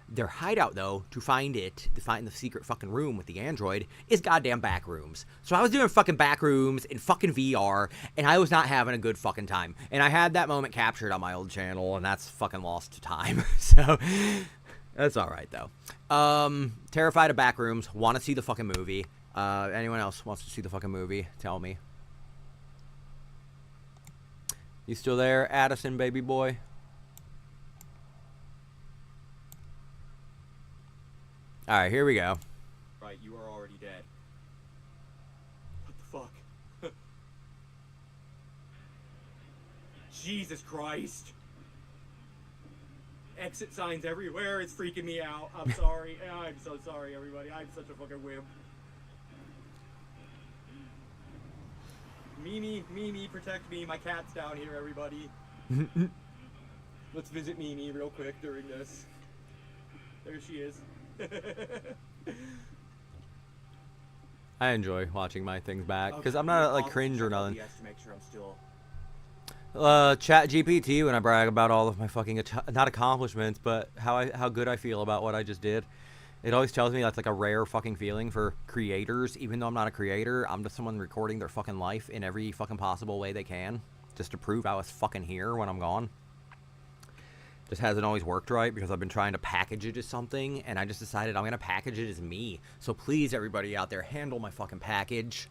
Their hideout, though, to find the secret fucking room with the android, is goddamn back rooms. So I was doing fucking back rooms in fucking VR, and I was not having a good fucking time. And I had that moment captured on my old channel, and that's fucking lost to time. So that's all right, though. Terrified of back rooms. Want to see the fucking movie. Anyone else wants to see the fucking movie? Tell me. You still there, Addison, baby boy? All right, here we go. Right, you are already dead. What the fuck? Jesus Christ. Exit signs everywhere. It's freaking me out. I'm sorry. I'm so sorry, everybody. I'm such a fucking wimp. Mimi, protect me. My cat's down here, everybody. Let's visit Mimi real quick during this. There she is. I enjoy watching my things back because I'm not like cringe or nothing. Yes, to make sure I'm still. Chat GPT when I brag about all of my fucking not accomplishments, but how good I feel about what I just did. It always tells me that's like a rare fucking feeling for creators. Even though I'm not a creator, I'm just someone recording their fucking life in every fucking possible way they can, just to prove I was fucking here when I'm gone. Just hasn't always worked right because I've been trying to package it as something, and I just decided I'm gonna package it as me. So please, everybody out there, handle my fucking package.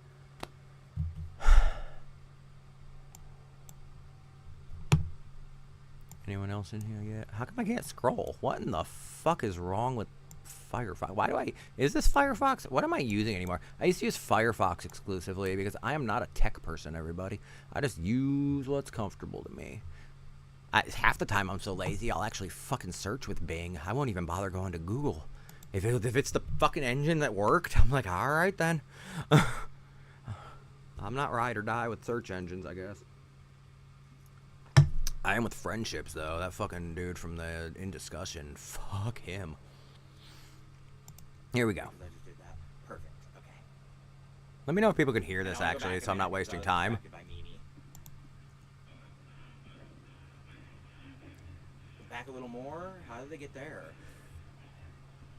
Anyone else in here yet? How come I can't scroll? What in the fuck is wrong with Firefox? Why do is this Firefox? What am I using anymore? I used to use Firefox exclusively because I am not a tech person, everybody. I just use what's comfortable to me. Half the time I'm so lazy, I'll actually fucking search with Bing. I won't even bother going to Google. If it's the fucking engine that worked, I'm like, all right then. I'm not ride or die with search engines, I guess. I am with friendships, though. That fucking dude from the In Discussion, fuck him. Here we go. I just did that. Perfect. Okay. Let me know if people can hear this, actually, so I'm not wasting time. Back a little more. How did they get there?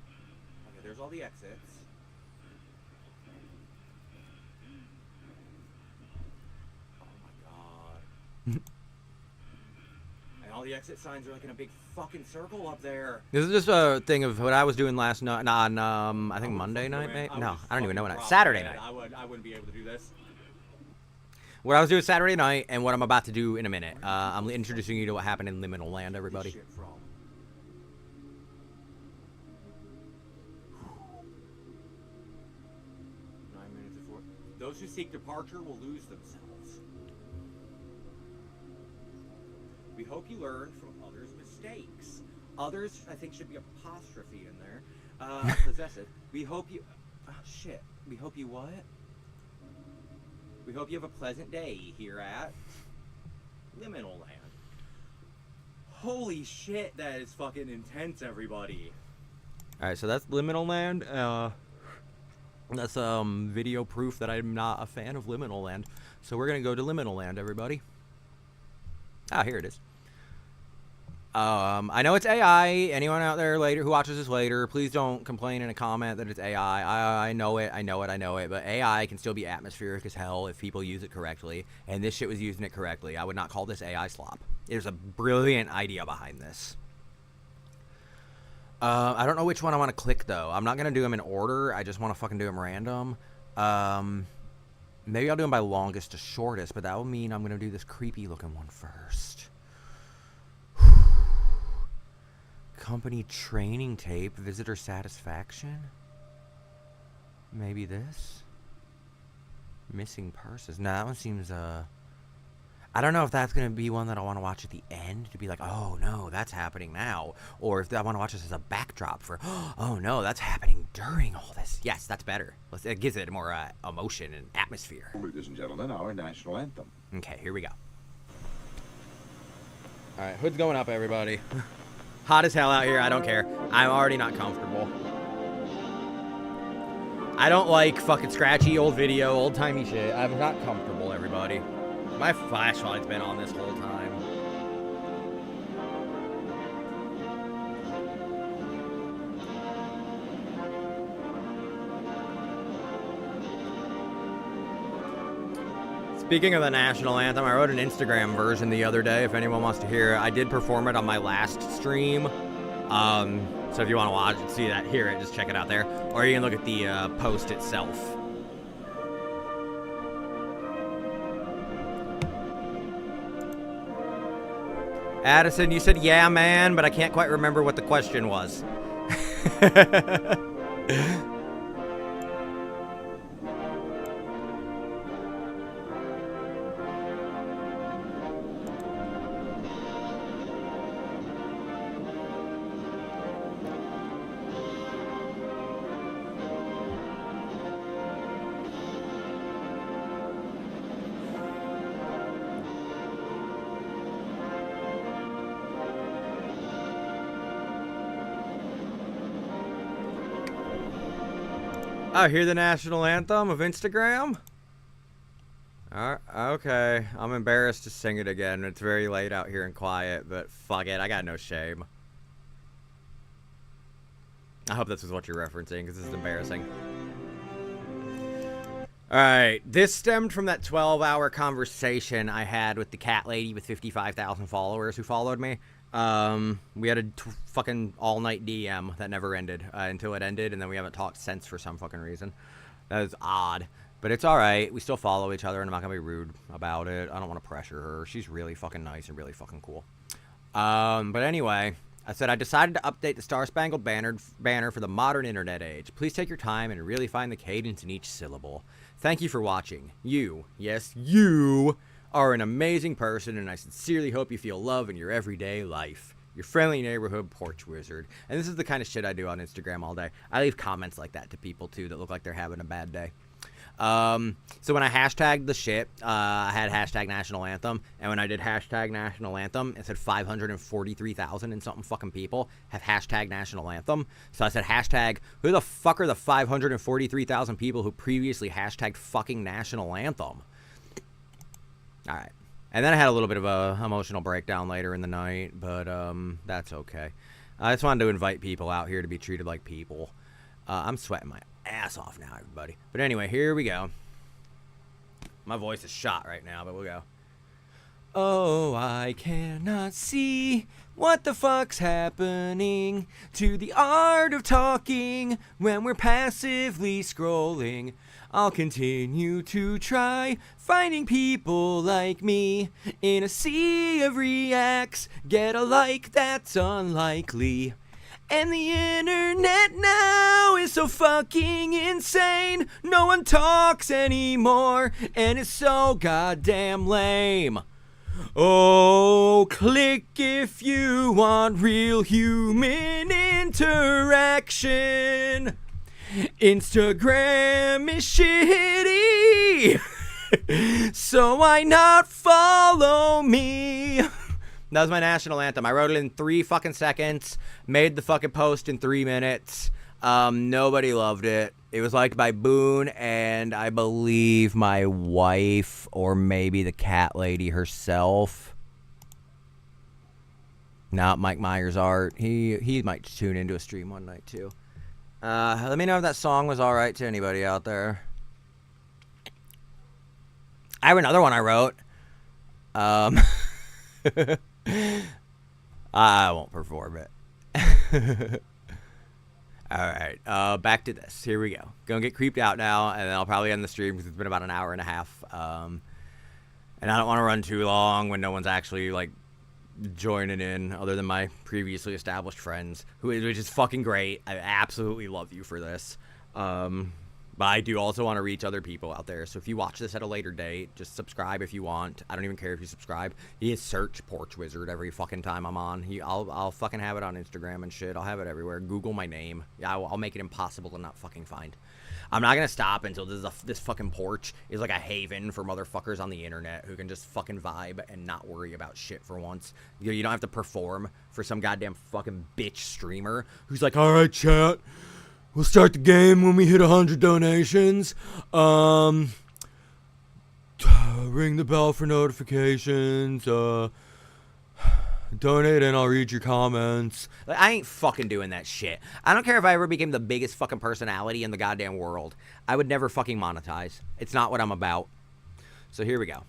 Okay, there's all the exits. Oh my god. And all the exit signs are like in a big fucking circle up there. This is just a thing of what I was doing last night, on, I think Monday night, maybe? No, I don't even know when Saturday night. I wouldn't be able to do this. What I was doing Saturday night and what I'm about to do in a minute. I'm introducing you to what happened in Liminal Land, everybody. Shit from. 9 minutes and 4. Those who seek departure will lose themselves. We hope you learn from others' mistakes. Others, I think, should be apostrophe in there. Possessive. We hope you. Oh, shit. We hope you what? We hope you have a pleasant day here at Liminal Land. Holy shit, that is fucking intense, everybody. Alright, so that's Liminal Land. That's video proof that I'm not a fan of Liminal Land. So we're gonna go to Liminal Land, everybody. Ah, here it is. I know it's AI. Anyone out there later who watches this later, please don't complain in a comment that it's AI. I know it. But AI can still be atmospheric as hell if people use it correctly. And this shit was using it correctly. I would not call this AI slop. There's a brilliant idea behind this. I don't know which one I want to click, though. I'm not going to do them in order. I just want to fucking do them random. Maybe I'll do them by longest to shortest, but that will mean I'm going to do this creepy looking one first. Company training tape, visitor satisfaction. Maybe this. Missing purses. No, that one seems I don't know if that's going to be one that I want to watch at the end to be like, oh no, that's happening now. Or if I want to watch this as a backdrop for, oh no, that's happening during all this. Yes, that's better. It gives it more emotion and atmosphere. Ladies and gentlemen, our national anthem. Okay, here we go. All right, hood's going up, everybody. Hot as hell out here. I don't care. I'm already not comfortable. I don't like fucking scratchy old video, old-timey shit. I'm not comfortable, everybody. My flashlight's been on this whole time. Speaking of the national anthem, I wrote an Instagram version the other day. If anyone wants to hear it, I did perform it on my last stream. So if you want to watch it, see that, hear it, just check it out there. Or you can look at the post itself. Addison, you said, yeah, man, but I can't quite remember what the question was. Oh, hear the national anthem of Instagram? Okay, I'm embarrassed to sing it again. It's very late out here and quiet, but fuck it, I got no shame. I hope this is what you're referencing, because this is embarrassing. Alright, this stemmed from that 12-hour conversation I had with the cat lady with 55,000 followers who followed me. We had a fucking all-night DM that never ended until it ended, and then we haven't talked since for some fucking reason. That is odd, but it's alright. We still follow each other, and I'm not gonna be rude about it. I don't want to pressure her. She's really fucking nice and really fucking cool. But anyway, I said I decided to update the Star Spangled Banner for the modern internet age. Please take your time and really find the cadence in each syllable. Thank you for watching. You, yes, you, are an amazing person, and I sincerely hope you feel love in your everyday life. Your friendly neighborhood porch wizard. And this is the kind of shit I do on Instagram all day. I leave comments like that to people, too, that look like they're having a bad day. So when I hashtagged the shit, I had hashtag national anthem, and when I did hashtag national anthem, it said 543,000 and something fucking people have hashtag national anthem. So I said hashtag, who the fuck are the 543,000 people who previously hashtagged fucking national anthem? Alright. And then I had a little bit of a emotional breakdown later in the night, but that's okay. I just wanted to invite people out here to be treated like people. I'm sweating my ass off now, everybody. But anyway, here we go. My voice is shot right now, but we'll go. Oh, I cannot see what the fuck's happening to the art of talking when we're passively scrolling. I'll continue to try finding people like me in a sea of reacts. Get a like, that's unlikely. And the internet now is so fucking insane. No one talks anymore, and it's so goddamn lame. Oh, click if you want real human interaction. Instagram is shitty, so why not follow me? That was my national anthem. I wrote it in 3 fucking seconds, made the fucking post in 3 minutes. Nobody loved it. It was liked by Boone and I believe my wife or maybe the cat lady herself. Not Mike Myers art. He might tune into a stream one night too. Let me know if that song was alright to anybody out there. I have another one I wrote. I won't perform it. Alright, back to this. Here we go. Gonna get creeped out now, and then I'll probably end the stream because it's been about an hour and a half. And I don't want to run too long when no one's actually, like, joining in other than my previously established friends, which is fucking great. I absolutely love you for this. But I do also want to reach other people out there. So if you watch this at a later date, just subscribe if you want. I don't even care if you subscribe. You search Porch Wizard every fucking time I'm on. I'll fucking have it on Instagram and shit. I'll have it everywhere. Google my name. Yeah, I'll make it impossible to not fucking find. I'm not going to stop until this fucking porch is like a haven for motherfuckers on the internet who can just fucking vibe and not worry about shit for once. You don't have to perform for some goddamn fucking bitch streamer who's like, all right, chat. We'll start the game when we hit 100 donations. Ring the bell for notifications. Donate and I'll read your comments. Like, I ain't fucking doing that shit. I don't care if I ever became the biggest fucking personality in the goddamn world. I would never fucking monetize. It's not what I'm about. So here we go.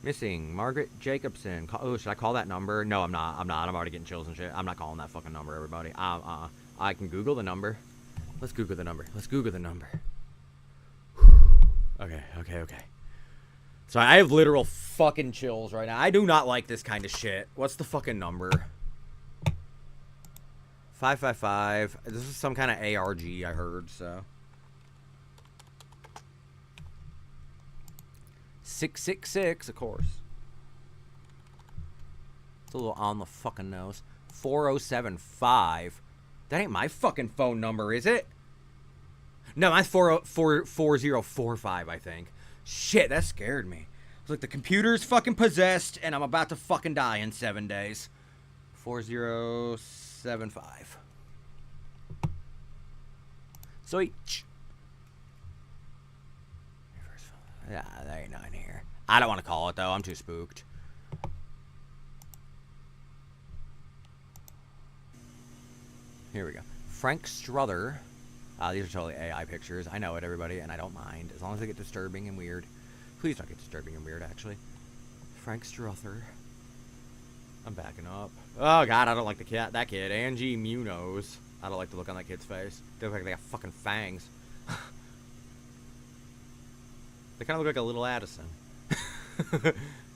Missing Margaret Jacobson. Oh, should I call that number? No, I'm not. I'm already getting chills and shit. I'm not calling that fucking number, everybody. I can Google the number. Let's Google the number. Let's Google the number. Okay. So I have literal fucking chills right now. I do not like this kind of shit. What's the fucking number? 555. This is some kind of ARG I heard, so. 666, of course. It's a little on the fucking nose. 4075. That ain't my fucking phone number, is it? No, mine's 4045, I think. Shit, that scared me. It's like the computer's fucking possessed, and I'm about to fucking die in 7 days. 4075. Sweet. Yeah, there ain't nothing here. I don't want to call it, though. I'm too spooked. Here we go. Frank Struther. These are totally AI pictures. I know it, everybody, and I don't mind. As long as they get disturbing and weird. Please don't get disturbing and weird, actually. Frank Struther. I'm backing up. Oh, God, I don't like the cat. That kid. Angie Munoz. I don't like the look on that kid's face. They look like they got fucking fangs. They kind of look like a little Addison.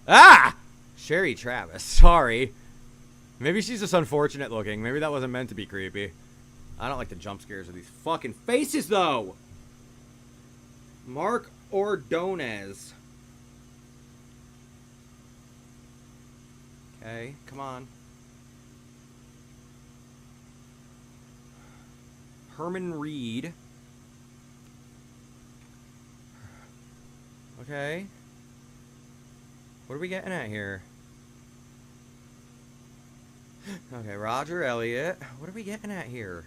Ah! Sherry Travis. Sorry. Maybe she's just unfortunate looking. Maybe that wasn't meant to be creepy. I don't like the jump scares of these fucking faces, though. Mark Ordonez. Okay, come on. Herman Reed. Okay. What are we getting at here? Okay, Roger Elliott. What are we getting at here?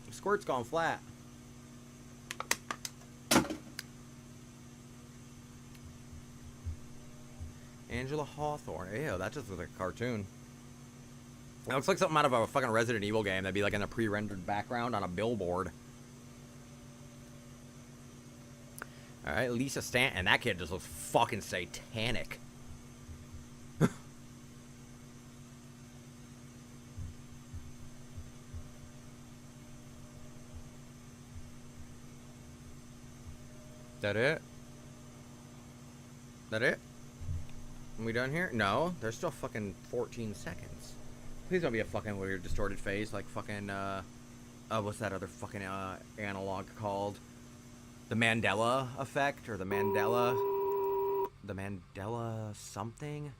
The squirt's gone flat. Angela Hawthorne. Ew, that just looks like a cartoon. It looks like something out of a fucking Resident Evil game that'd be like in a pre-rendered background on a billboard. Alright, Lisa Stanton. That kid just looks fucking satanic. That it? That it? Are we done here? No, there's still fucking 14 seconds. Please don't be a fucking weird distorted face like fucking, what's that other fucking, analog called? The Mandela effect, or the Mandela something?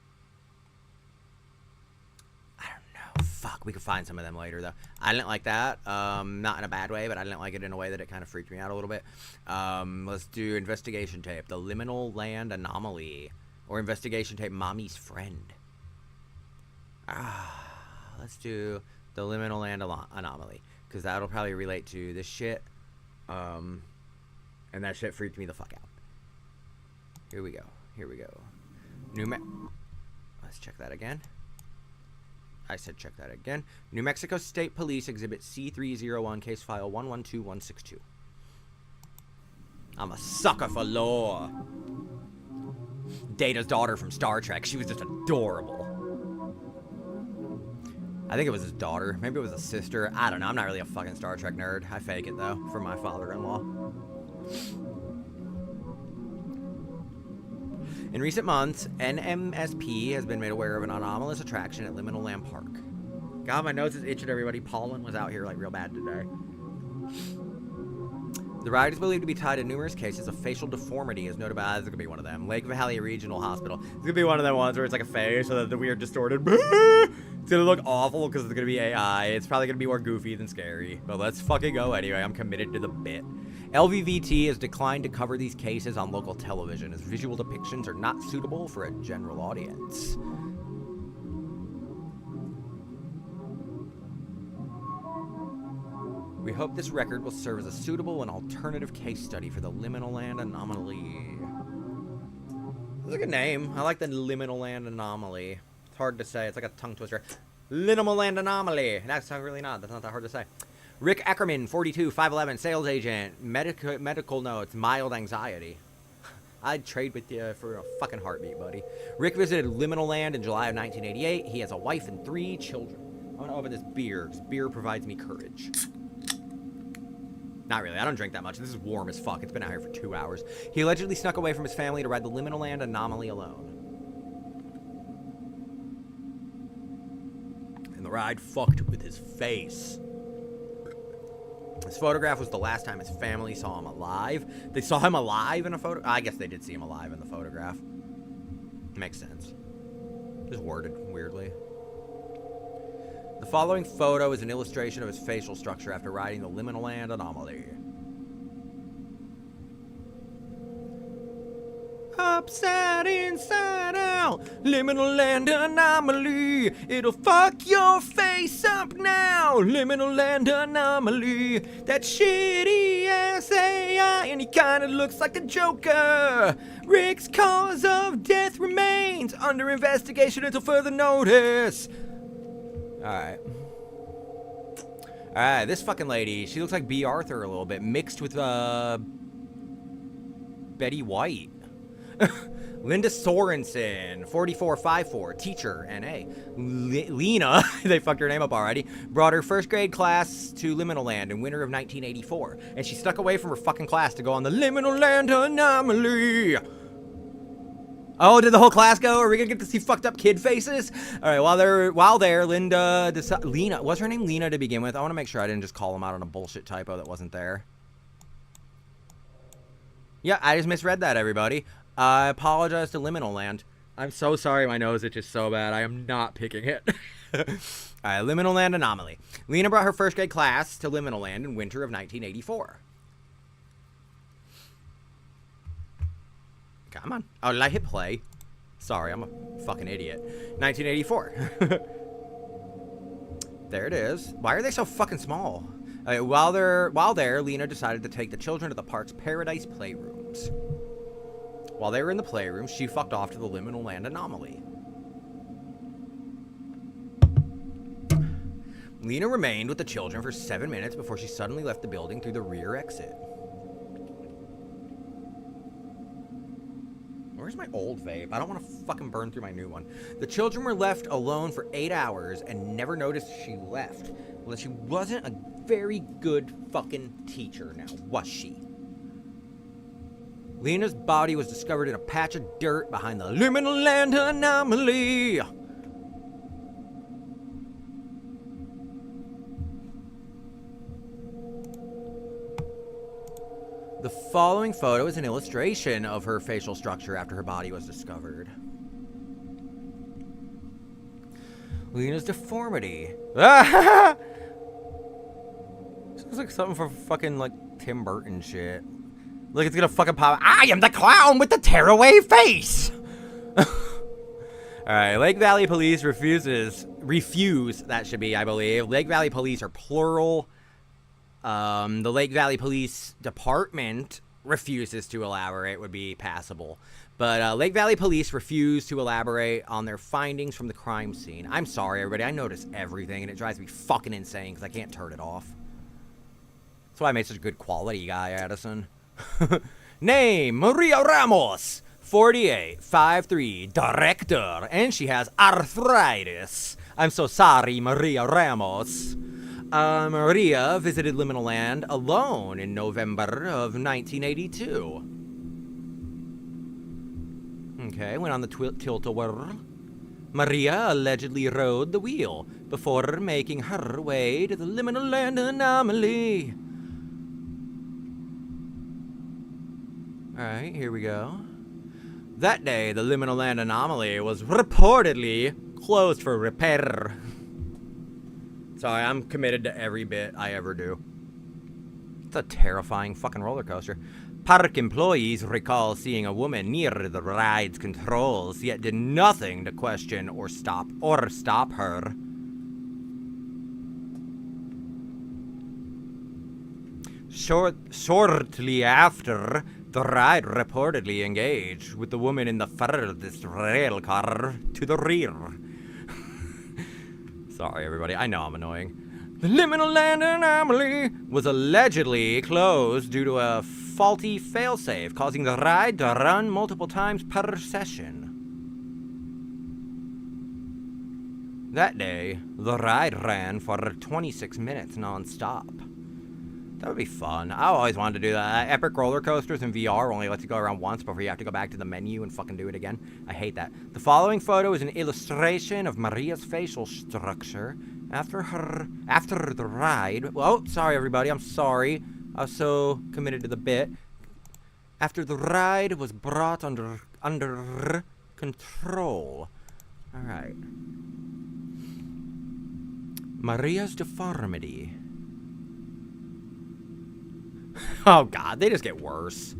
I don't know. Fuck, we could find some of them later, though. I didn't like that, not in a bad way, but I didn't like it in a way that it kind of freaked me out a little bit. Let's do investigation tape, the liminal land anomaly, or investigation tape, mommy's friend. Let's do the liminal land anomaly, because that'll probably relate to this shit, and that shit freaked me the fuck out. Here we go. Let's check that again. I said check that again. New Mexico State Police Exhibit C301, case file 112162. I'm a sucker for lore. Data's daughter from Star Trek. She was just adorable. I think it was his daughter. Maybe it was a sister. I don't know. I'm not really a fucking Star Trek nerd. I fake it, though, for my father-in-law. In recent months, NMSP has been made aware of an anomalous attraction at Liminal Land Park. God, my nose is itching, everybody. Pollen was out here like real bad today. The ride is believed to be tied to numerous cases of facial deformity, as noted by, this is going to be one of them, Lake Valley Regional Hospital. It's going to be one of them ones where it's like a face, so that the weird distorted, it's going to look awful because it's going to be AI. It's probably going to be more goofy than scary. But let's fucking go anyway. I'm committed to the bit. LVVT has declined to cover these cases on local television, as visual depictions are not suitable for a general audience. We hope this record will serve as a suitable and alternative case study for the Liminal Land Anomaly. That's a good name. I like the Liminal Land Anomaly. It's hard to say. It's like a tongue twister. Liminal Land Anomaly. That's really not. That's not that hard to say. Rick Ackerman, 42, 5'11", sales agent. Medical notes, mild anxiety. I'd trade with you for a fucking heartbeat, buddy. Rick visited Liminal Land in July of 1988. He has a wife and 3 children. I'm going to open this beer, because beer provides me courage. Not really. I don't drink that much. This is warm as fuck. It's been out here for 2 hours. He allegedly snuck away from his family to ride the Liminal Land Anomaly alone. And the ride fucked with his face. This photograph was the last time his family saw him alive. They saw him alive in a photo. I guess they did see him alive in the photograph. Makes sense. Just worded weirdly. The following photo is an illustration of his facial structure after riding the Liminal Land Anomaly. Upside, inside out, Liminal Land Anomaly. It'll fuck your face up now, Liminal Land Anomaly. That shitty ass AI, and he kinda looks like a Joker. Rick's cause of death remains under investigation until further notice. Alright. Alright, this fucking lady, she looks like B. Arthur a little bit, mixed with, Betty White. Linda Sorensen, 4454, teacher, NA. Lena, they fucked her name up already, brought her first grade class to Liminal Land in winter of 1984. And she stuck away from her fucking class to go on the Liminal Land Anomaly. Oh, did the whole class go? Are we gonna get to see fucked up kid faces? All right, while there, Lena, was her name Lena to begin with? I want to make sure I didn't just call them out on a bullshit typo that wasn't there. Yeah, I just misread that, everybody. I apologize to Liminal Land. I'm so sorry, my nose itches so bad. I am not picking it. All right, Liminal Land Anomaly. Lena brought her first grade class to Liminal Land in winter of 1984. Come on. Oh, did I hit play? Sorry, I'm a fucking idiot. 1984. There it is. Why are they so fucking small? While there, Lena decided to take the children to the park's Paradise Playrooms. While they were in the playroom, she fucked off to the Liminal Land Anomaly. Lena remained with the children for 7 minutes before she suddenly left the building through the rear exit. Where's my old vape? I don't want to fucking burn through my new one. The children were left alone for 8 hours and never noticed she left. Well, she wasn't a very good fucking teacher now, was she? Lena's body was discovered in a patch of dirt behind the Liminal Land Anomaly. The following photo is an illustration of her facial structure after her body was discovered. Lena's deformity. This looks like something for fucking, like, Tim Burton shit. Look, it's gonna fucking pop. I am the clown with the tearaway face! Alright, Lake Valley Police refuse, that should be, I believe. Lake Valley Police are plural. The Lake Valley Police Department refuses to elaborate, would be passable. But Lake Valley Police refuse to elaborate on their findings from the crime scene. I'm sorry, everybody. I notice everything, and it drives me fucking insane because I can't turn it off. That's why I made such a good quality guy, Addison. Name, Maria Ramos. 48, 5'3", director, and she has arthritis. I'm so sorry, Maria Ramos. Maria visited Liminal Land alone in November of 1982. Okay, went on the tilt-a-whirl. Maria allegedly rode the wheel before making her way to the liminal land anomaly. Alright, here we go. That day, the liminal land anomaly was reportedly closed for repair. Sorry, I'm committed to every bit I ever do. It's a terrifying fucking roller coaster. Park employees recall seeing a woman near the ride's controls, yet did nothing to question or stop her. Shortly after, the ride reportedly engaged with the woman in the furthest rail car to the rear. Sorry, everybody. I know I'm annoying. The liminal land anomaly was allegedly closed due to a faulty failsafe, causing the ride to run multiple times per session. That day, the ride ran for 26 minutes non-stop. That would be fun. I always wanted to do that. Epic roller coasters in VR only lets you go around once before you have to go back to the menu and fucking do it again. I hate that. The following photo is an illustration of Maria's facial structure after the ride. Oh, sorry everybody. I'm sorry. I was so committed to the bit. After the ride was brought under control. All right. Maria's deformity. Oh god, they just get worse.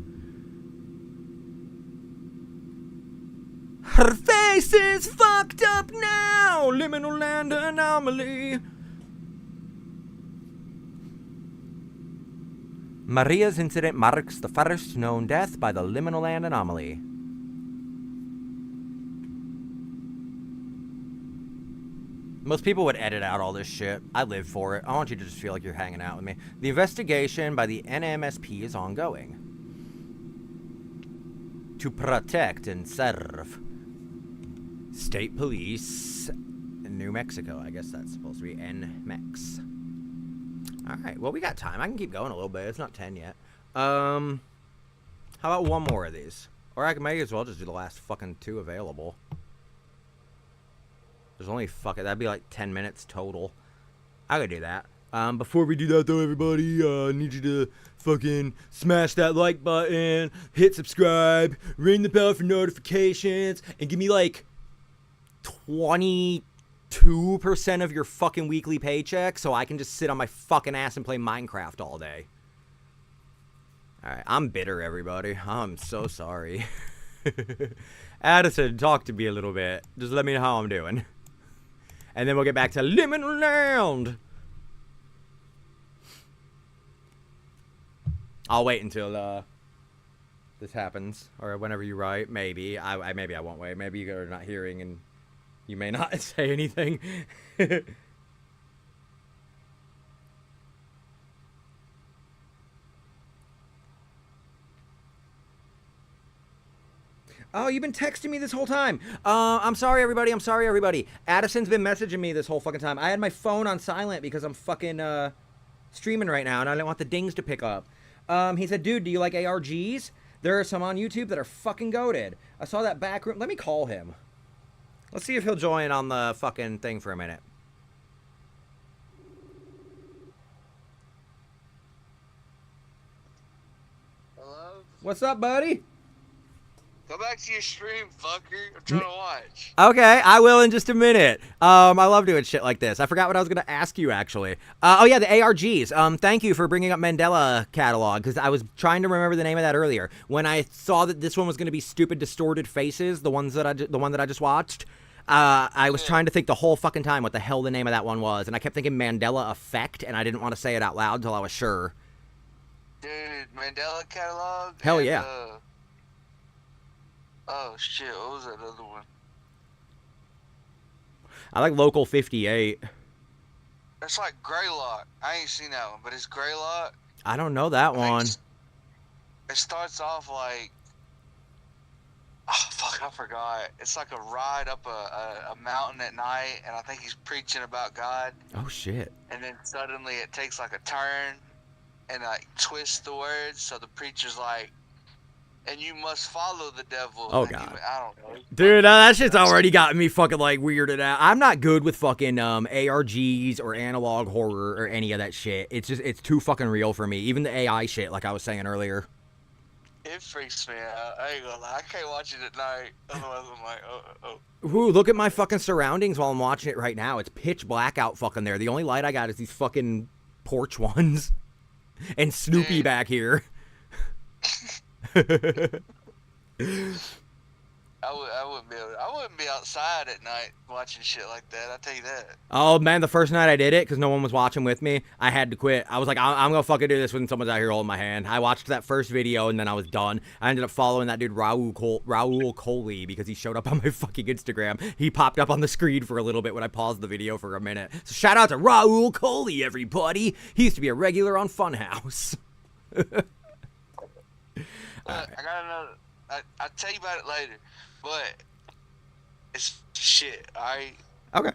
Her face is fucked up now! Liminal land anomaly. Maria's incident marks the first known death by the liminal land anomaly. Most people would edit out all this shit. I live for it. I want you to just feel like you're hanging out with me. The investigation by the NMSP is ongoing. To protect and serve. State Police in New Mexico. I guess that's supposed to be NMEX. Alright, well we got time. I can keep going a little bit. It's not 10 yet. How about one more of these? Or I may as well just do the last fucking 2 available. There's only that'd be like 10 minutes total. I could do that. Before we do that though, everybody, I need you to fucking smash that like button, hit subscribe, ring the bell for notifications, and give me like 22% of your fucking weekly paycheck so I can just sit on my fucking ass and play Minecraft all day. Alright, I'm bitter, everybody. I'm so sorry. Addison, talk to me a little bit. Just let me know how I'm doing. And then we'll get back to liminal land. I'll wait until this happens, or whenever you write. Maybe maybe I won't wait. Maybe you're not hearing, and you may not say anything. Oh, you've been texting me this whole time. I'm sorry, everybody. I'm sorry, everybody. Addison's been messaging me this whole fucking time. I had my phone on silent because I'm fucking streaming right now, and I didn't want the dings to pick up. He said, dude, do you like ARGs? There are some on YouTube that are fucking goated. I saw that back room. Let me call him. Let's see if he'll join on the fucking thing for a minute. Hello? What's up, buddy? Go back to your stream, fucker. I'm trying to watch. Okay, I will in just a minute. I love doing shit like this. I forgot what I was going to ask you, actually. Oh, yeah, the ARGs. Thank you for bringing up Mandela Catalog, because I was trying to remember the name of that earlier. When I saw that this one was going to be Stupid Distorted Faces, the one that I just watched, I was trying to think the whole fucking time what the hell the name of that one was, and I kept thinking Mandela Effect, and I didn't want to say it out loud until I was sure. Dude, Mandela Catalog? Hell and, yeah. Oh, shit, what was that other one? I like Local 58. It's like Greylock. I ain't seen that one, but it's Greylock. I don't know that one. It starts off like... Oh, fuck, I forgot. It's like a ride up a mountain at night, and I think he's preaching about God. Oh, shit. And then suddenly it takes like a turn, and like twists the words, so the preacher's like, and you must follow the devil. Oh, and God. I don't know. Dude, that shit's already gotten me fucking, like, weirded out. I'm not good with fucking ARGs or analog horror or any of that shit. It's just, it's too fucking real for me. Even the AI shit, like I was saying earlier. It freaks me out. I ain't gonna lie. I can't watch it at night. Otherwise, I'm like, oh. Ooh, look at my fucking surroundings while I'm watching it right now. It's pitch black out fucking there. The only light I got is these fucking porch ones. And Snoopy back here. I wouldn't be outside at night watching shit like that. I tell you that. Oh, man, the first night I did it, because no one was watching with me, I had to quit. I was like, I'm going to fucking do this when someone's out here holding my hand. I watched that first video, and then I was done. I ended up following that dude, Raul Coley, because he showed up on my fucking Instagram. He popped up on the screen for a little bit when I paused the video for a minute. So shout out to Raul Coley, everybody. He used to be a regular on Funhouse. Right. I got another. I'll tell you about it later, but it's shit. All right. Okay.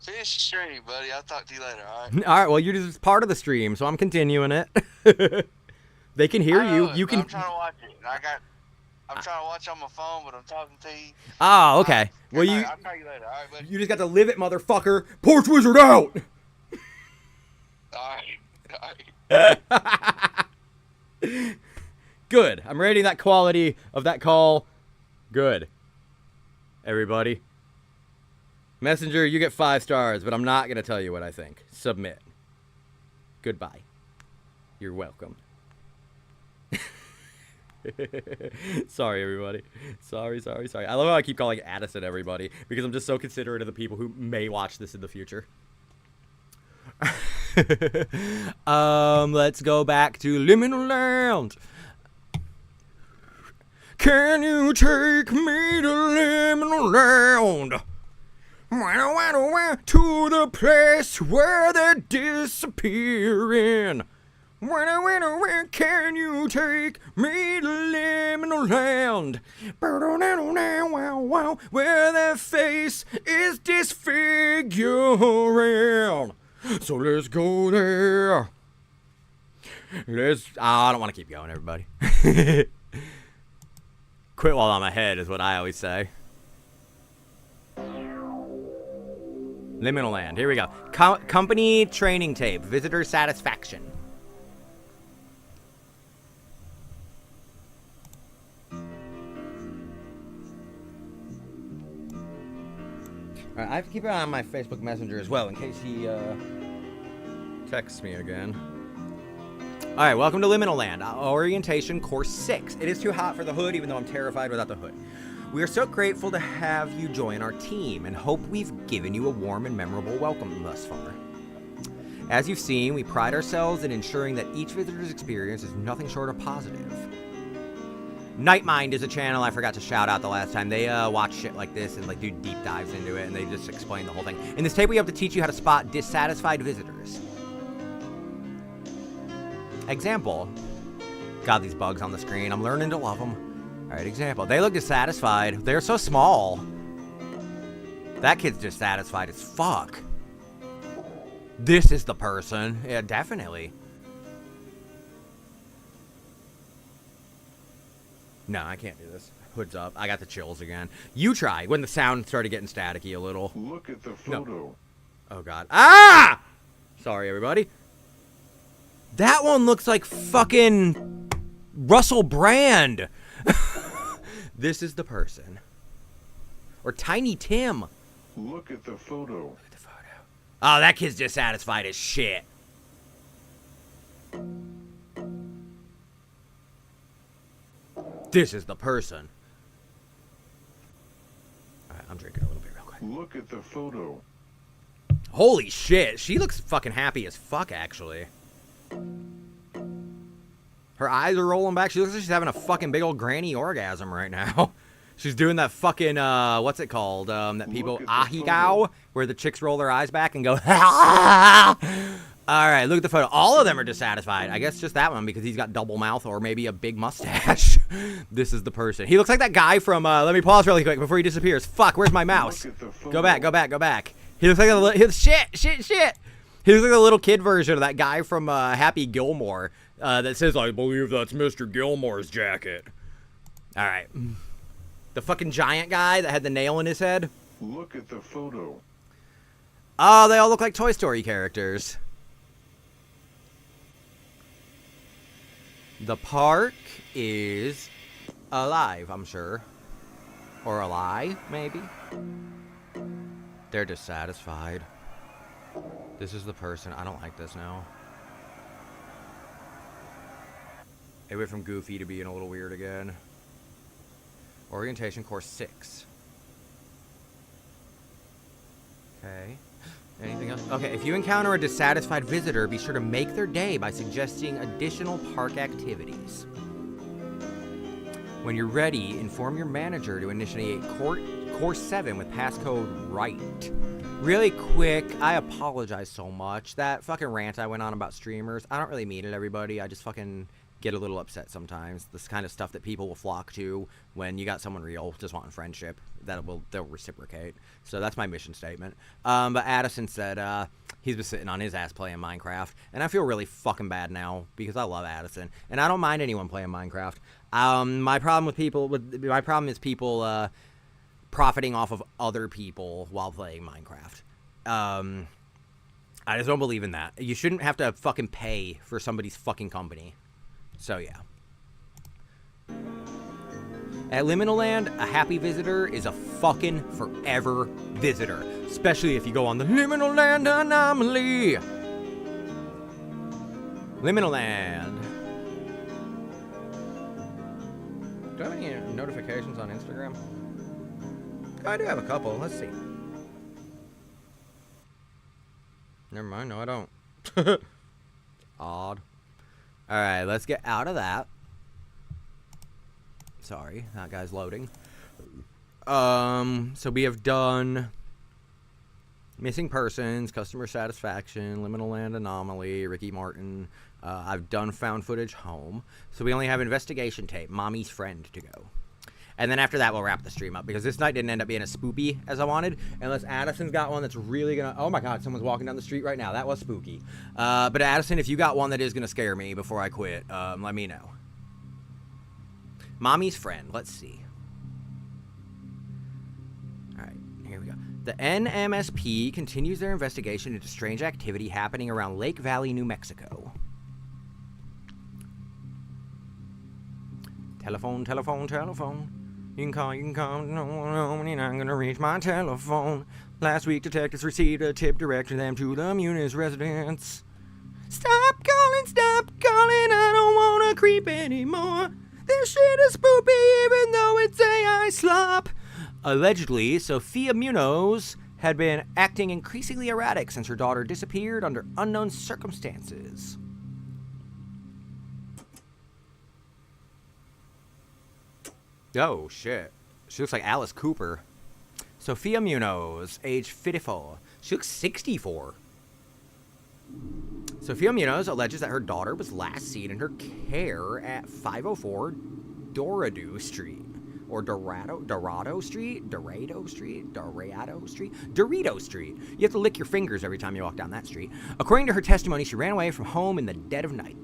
Finish the stream, buddy. I'll talk to you later. All right. All right. Well, you're just part of the stream, so I'm continuing it. They can hear you. You can. I'm trying to watch it. I'm trying to watch on my phone, but I'm talking to you. Oh, okay. Well, I'll call you later. All right, buddy. You just got to live it, motherfucker. Porch Wizard out. All right. Good. I'm rating that quality of that call. Good. Everybody. Messenger, you get 5 stars, but I'm not going to tell you what I think. Submit. Goodbye. You're welcome. Sorry, everybody. Sorry. I love how I keep calling Addison everybody, because I'm just so considerate of the people who may watch this in the future. Let's go back to Liminal Land. Can you take me to Liminal Land? To the place where they're disappearing. Where can you take me to Liminal Land? Where their face is disfiguring. So let's go there. I don't want to keep going, everybody. Quit while I'm ahead is what I always say. Liminal Land. Here we go. Company training tape. Visitor satisfaction. Alright, I have to keep an eye on my Facebook Messenger as well in case he texts me again. Alright, welcome to Liminal Land. Orientation Course 6. It is too hot for the hood, even though I'm terrified without the hood. We are so grateful to have you join our team and hope we've given you a warm and memorable welcome thus far. As you've seen, we pride ourselves in ensuring that each visitor's experience is nothing short of positive. Nightmind is a channel I forgot to shout out the last time. They watch shit like this and like do deep dives into it, and they just explain the whole thing. In this tape, we have to teach you how to spot dissatisfied visitors. Example. God, these bugs on the screen. I'm learning to love them. Alright, example. They look dissatisfied. They're so small. That kid's dissatisfied as fuck. This is the person. Yeah, definitely. No, I can't do this. Hood's up. I got the chills again. You try when the sound started getting staticky a little. Look at the photo. No. Oh, God. Ah! Sorry, everybody. That one looks like fucking Russell Brand. This is the person. Or Tiny Tim. Look at the photo. Look at the photo. Oh, that kid's dissatisfied as shit. This is the person. Alright, I'm drinking a little bit real quick. Look at the photo. Holy shit, she looks fucking happy as fuck, actually. Her eyes are rolling back. She looks like she's having a fucking big old granny orgasm right now. She's doing that fucking, what's it called? That people, ahigao, where the chicks roll their eyes back and go, Alright, look at the photo. All of them are dissatisfied. I guess just that one because he's got double mouth or maybe a big mustache. This is the person. He looks like that guy from, let me pause really quick before he disappears. Fuck, where's my mouse? Go back. He looks like a shit. He looks like a little kid version of that guy from Happy Gilmore that says, I believe that's Mr. Gilmore's jacket. Alright. The fucking giant guy that had the nail in his head. Look at the photo. Oh, they all look like Toy Story characters. The park is alive, I'm sure. Or a lie, maybe. They're dissatisfied. This is the person. I don't like this now. It went from goofy to being a little weird again. Orientation course 6. Okay. Anything else? Okay, if you encounter a dissatisfied visitor, be sure to make their day by suggesting additional park activities. When you're ready, inform your manager to initiate course 7 with passcode RIGHT. Really quick, I apologize so much. That fucking rant I went on about streamers, I don't really mean it, everybody. I just fucking get a little upset sometimes. This kind of stuff that people will flock to when you got someone real just wanting friendship, they'll reciprocate. So that's my mission statement. But Addison said he's been sitting on his ass playing Minecraft, and I feel really fucking bad now because I love Addison, and I don't mind anyone playing Minecraft. My problem is people profiting off of other people while playing Minecraft. I just don't believe in that. You shouldn't have to fucking pay for somebody's fucking company. So, yeah. At Liminal Land, a happy visitor is a fucking forever visitor. Especially if you go on the Liminal Land anomaly. Liminal Land. Do I have any notifications on Instagram? I do have a couple. Let's see. Never mind. No, I don't. Odd. Alright, let's get out of that. Sorry, that guy's loading. So we have done missing persons, customer satisfaction, Liminal Land anomaly, Ricky Martin. I've done found footage home. So we only have investigation tape, mommy's friend, to go. And then after that, we'll wrap the stream up, because this night didn't end up being as spoopy as I wanted, unless Addison's got one that's really gonna... Oh my god, someone's walking down the street right now. That was spooky. But Addison, if you got one that is gonna scare me before I quit, let me know. Mommy's friend. Let's see. Alright, here we go. The NMSP continues their investigation into strange activity happening around Lake Valley, New Mexico. Telephone, telephone, telephone. You can call, no, you're not gonna reach my telephone. Last week, detectives received a tip directing them to the Muniz residence. Stop calling, I don't wanna creep anymore. This shit is spoopy even though it's AI slop. Allegedly, Sophia Munoz had been acting increasingly erratic since her daughter disappeared under unknown circumstances. Oh, shit. She looks like Alice Cooper. Sophia Munoz, age 54. She looks 64. Sophia Munoz alleges that her daughter was last seen in her care at 504 Dorado Street. Or Dorado Street? You have to lick your fingers every time you walk down that street. According to her testimony, she ran away from home in the dead of night.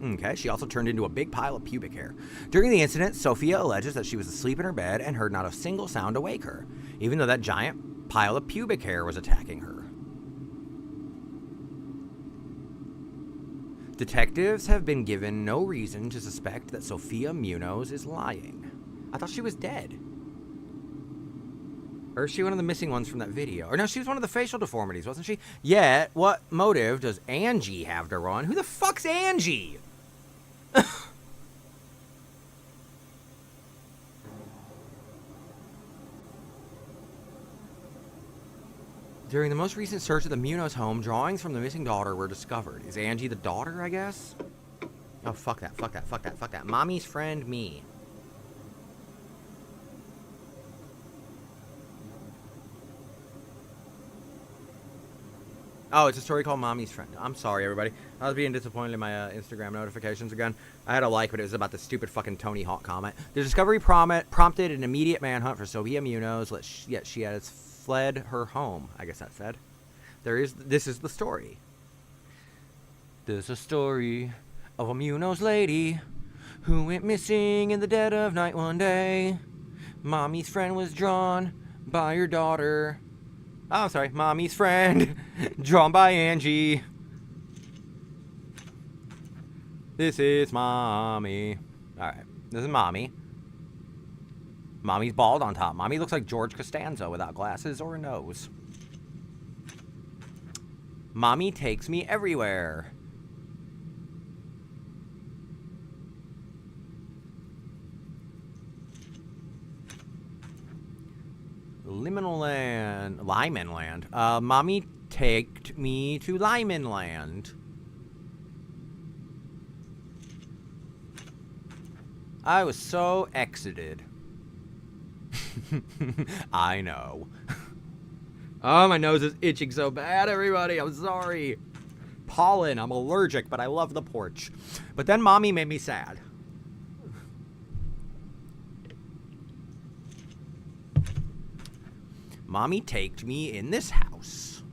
Okay, she also turned into a big pile of pubic hair. During the incident, Sophia alleges that she was asleep in her bed and heard not a single sound to wake her, even though that giant pile of pubic hair was attacking her. Detectives have been given no reason to suspect that Sophia Munoz is lying. I thought she was dead. Or is she one of the missing ones from that video? Or no, she was one of the facial deformities, wasn't she? Yet, what motive does Angie have to run? Who the fuck's Angie? During the most recent search of the Munoz home, drawings from the missing daughter were discovered. Is Angie the daughter, I guess? Oh, fuck that. Mommy's friend, me. Oh, it's a story called Mommy's Friend. I'm sorry, everybody. I was being disappointed in my Instagram notifications again. I had a like, but it was about the stupid fucking Tony Hawk comment. The discovery prompted an immediate manhunt for Sophia Munoz, yet she has fled her home. I guess that said. This is the story. There's a story of a Munoz lady who went missing in the dead of night one day. Mommy's friend was drawn by her daughter. Oh, I'm sorry, Mommy's friend, drawn by Angie. This is Mommy. Alright, this is Mommy. Mommy's bald on top. Mommy looks like George Costanza without glasses or a nose. Mommy takes me everywhere. Liminal Land. Lyman Land. Mommy taked me to Lyman Land. I was so exited. I know. Oh, my nose is itching so bad, everybody. I'm sorry. Pollen. I'm allergic, but I love the porch. But then Mommy made me sad. Mommy taked me in this house.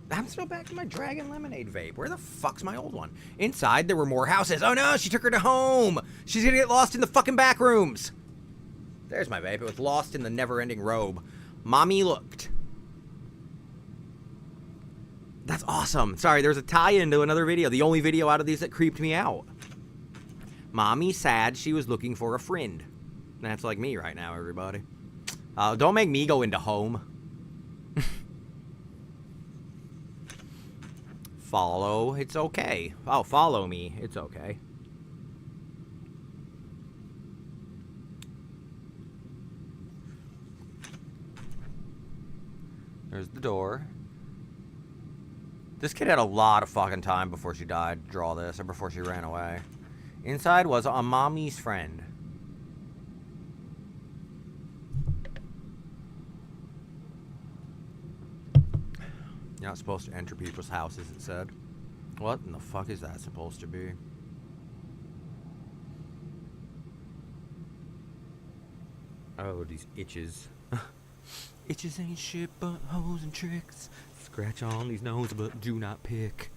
I'm still back to my Dragon Lemonade vape. Where the fuck's my old one? Inside, there were more houses. Oh no, she took her to home. She's gonna get lost in the fucking back rooms. There's my vape. It was lost in the never-ending robe. Mommy looked. That's awesome. Sorry, there's a tie-in to another video. The only video out of these that creeped me out. Mommy sad she was looking for a friend. That's like me right now, everybody. Don't make me go into home. Follow, it's okay. Oh, follow me, it's okay. There's the door. This kid had a lot of fucking time before she died to draw this, or before she ran away. Inside was a Mommy's friend. You're not supposed to enter people's houses, it said. What in the fuck is that supposed to be? Oh, these itches. Itches ain't shit but hoes and tricks. Scratch on these noses but do not pick.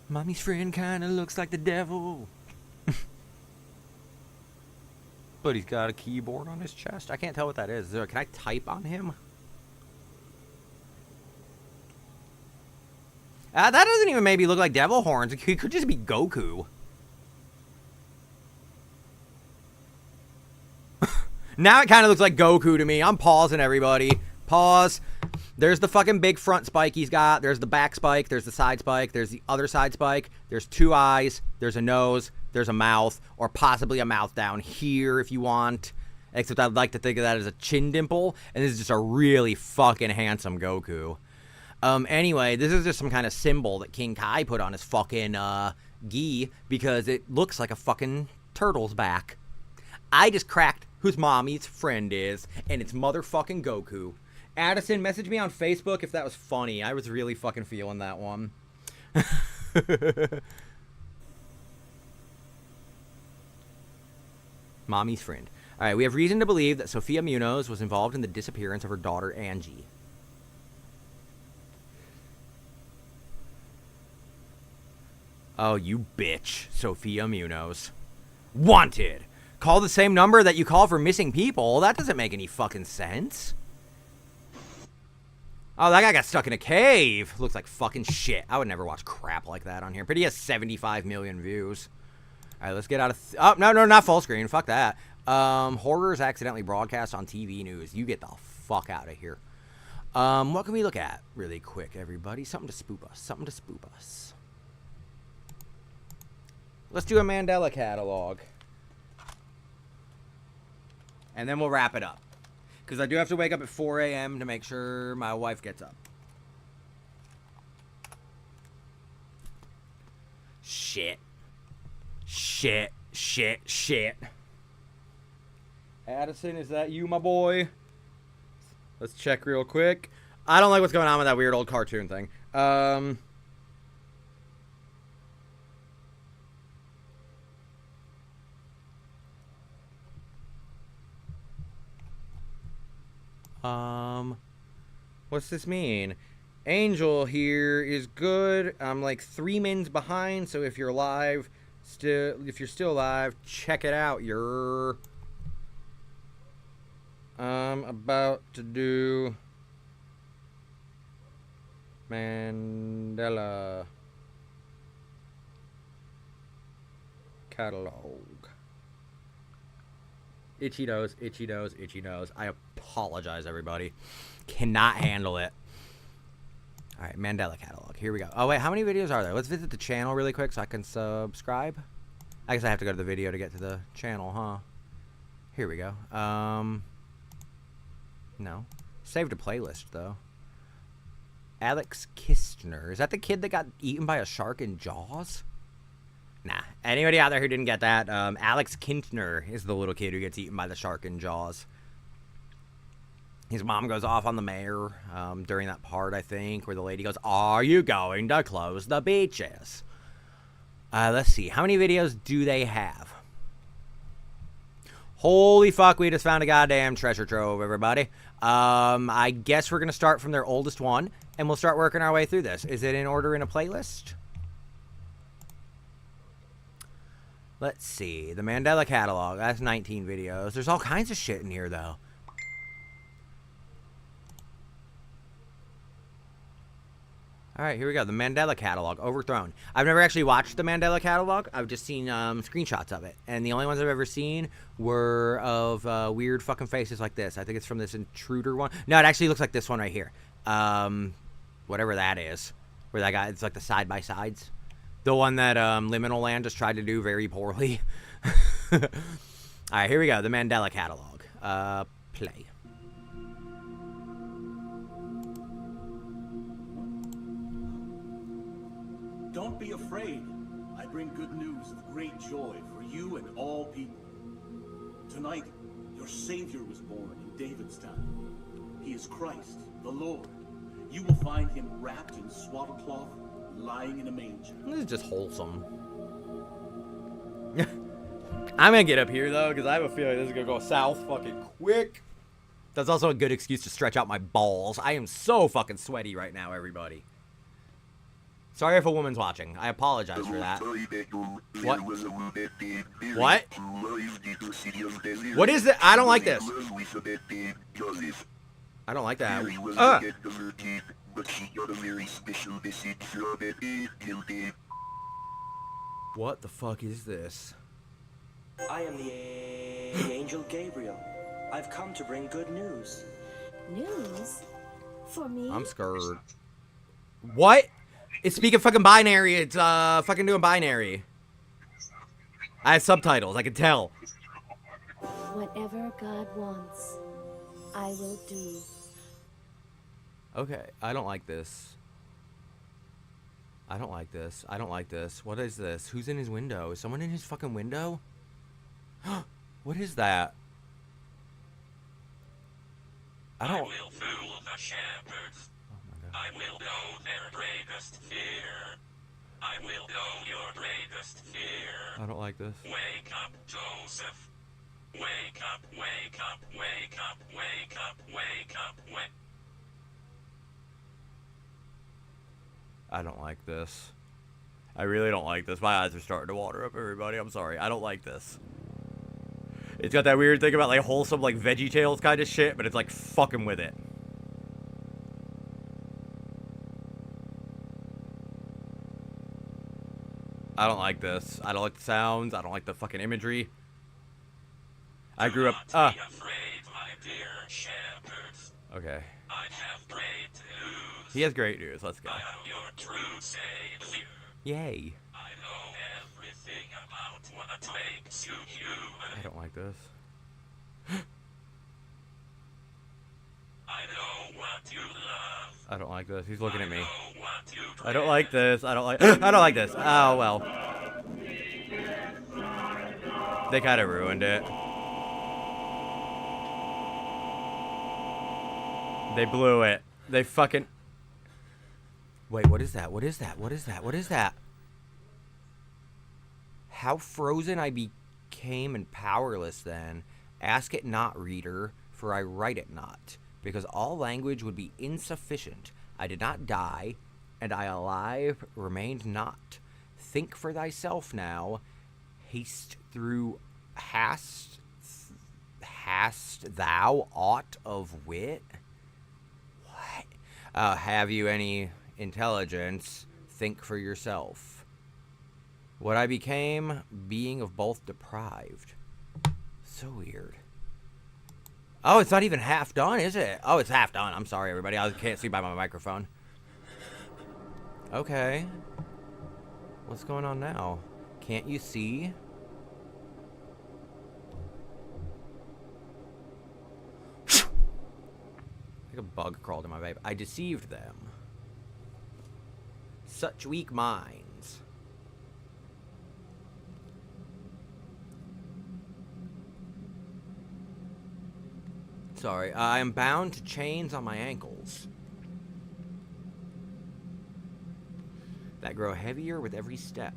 Mommy's friend kinda looks like the devil. But he's got a keyboard on his chest. I can't tell what that is. Can I type on him? That doesn't even maybe look like devil horns. It could just be Goku. Now it kind of looks like Goku to me. I'm pausing, everybody. Pause. There's the fucking big front spike he's got. There's the back spike. There's the side spike. There's the other side spike. There's two eyes. There's a nose. There's a mouth. Or possibly a mouth down here if you want. Except I'd like to think of that as a chin dimple. And this is just a really fucking handsome Goku. Anyway, this is just some kind of symbol that King Kai put on his fucking, gi. Because it looks like a fucking turtle's back. I just cracked whose Mommy's friend is. And it's motherfucking Goku. Addison, message me on Facebook if that was funny. I was really fucking feeling that one. Mommy's friend. Alright, we have reason to believe that Sophia Munoz was involved in the disappearance of her daughter, Angie. Oh, you bitch, Sophia Munoz. Wanted! Call the same number that you call for missing people? That doesn't make any fucking sense. Oh, that guy got stuck in a cave. Looks like fucking shit. I would never watch crap like that on here. But he has 75 million views. Alright, let's get out of... oh, no, not full screen. Fuck that. Horrors accidentally broadcast on TV news. You get the fuck out of here. What can we look at really quick, everybody? Something to spoop us. Something to spoop us. Let's do a Mandela catalog. And then we'll wrap it up. Because I do have to wake up at 4 a.m. to make sure my wife gets up. Shit. Shit. Shit. Shit. Addison, is that you, my boy? Let's check real quick. I don't like what's going on with that weird old cartoon thing. What's this mean? Angel here is good. I'm like 3 mins behind, so if you're alive, if you're still alive, check it out. You're about to do Mandela catalog. Itchy nose, itchy nose, itchy nose. I apologize, everybody. Cannot handle it. All right, Mandela catalog. Here we go. Oh, wait, how many videos are there? Let's visit the channel really quick so I can subscribe. I guess I have to go to the video to get to the channel, huh? Here we go. No. Saved a playlist, though. Alex Kistner. Is that the kid that got eaten by a shark in Jaws? Nah. Anybody out there who didn't get that? Alex Kintner is the little kid who gets eaten by the shark in Jaws. His mom goes off on the mayor during that part, I think, where the lady goes, "Are you going to close the beaches?" Let's see. How many videos do they have? Holy fuck, we just found a goddamn treasure trove, everybody. I guess we're going to start from their oldest one, and we'll start working our way through this. Is it in order in a playlist? Let's see. The Mandela catalog. That's 19 videos. There's all kinds of shit in here, though. All right, here we go. The Mandela catalog. Overthrown. I've never actually watched the Mandela catalog. I've just seen screenshots of it. And the only ones I've ever seen were of weird fucking faces like this. I think it's from this intruder one. No, it actually looks like this one right here. Whatever that is. Where that guy, it's like the side-by-sides. The one that Liminal Land just tried to do very poorly. All right, here we go. The Mandela catalog. Play. Don't be afraid. I bring good news of great joy for you and all people. Tonight, your Savior was born in David's town. He is Christ, the Lord. You will find him wrapped in swaddlecloth, lying in a manger. This is just wholesome. I'm gonna get up here, though, because I have a feeling this is gonna go south fucking quick. That's also a good excuse to stretch out my balls. I am so fucking sweaty right now, everybody. Sorry if a woman's watching. I apologize for that. What? What? What is it? I don't like this. I don't like that. What the fuck is this? I am the angel Gabriel. I've come to bring good news. News? For me? I'm scared. What? It's speaking fucking binary. It's fucking doing binary. I have subtitles. I can tell. Whatever God wants, I will do. Okay, I don't like this. I don't like this. I don't like this. What is this? Who's in his window? Is someone in his fucking window? What is that? I don't... will fool the shepherds. Oh my God. I will know their greatest fear. I will know your greatest fear. I don't like this. Wake up, Joseph. Wake up, wake up, wake up, wake up, wake up, wake. I don't like this. I really don't like this. My eyes are starting to water up, everybody. I'm sorry. I don't like this. It's got that weird thing about like wholesome like Veggie Tales kind of shit, but it's like fucking with it. I don't like this. I don't like the sounds. I don't like the fucking imagery. I grew up. Do not be afraid, my dear shepherds. Okay. I have great news. He has great news. Let's go. I am your true savior. Yay. I know everything about what makes you human. I don't like this. I know what you love. I don't like this. He's looking at me. I know what you I don't like this. I don't like. I don't like this. Oh well. They kind of ruined it. They blew it. They fucking. Wait, what is that? What is that? What is that? What is that? How frozen I became and powerless then. Ask it not, reader, for I write it not. because all language would be insufficient. I did not die, and I alive remained not. Think for thyself now. Hast thou aught of wit? What? Have you any intelligence? Think for yourself. What I became, being of both deprived. So weird. Oh, it's not even half done, is it? Oh, it's half done. I'm sorry, everybody. I can't see by my microphone. Okay. What's going on now? Can't you see? Like a bug crawled in my vape. I deceived them. Such weak minds. Sorry, I am bound to chains on my ankles that grow heavier with every step.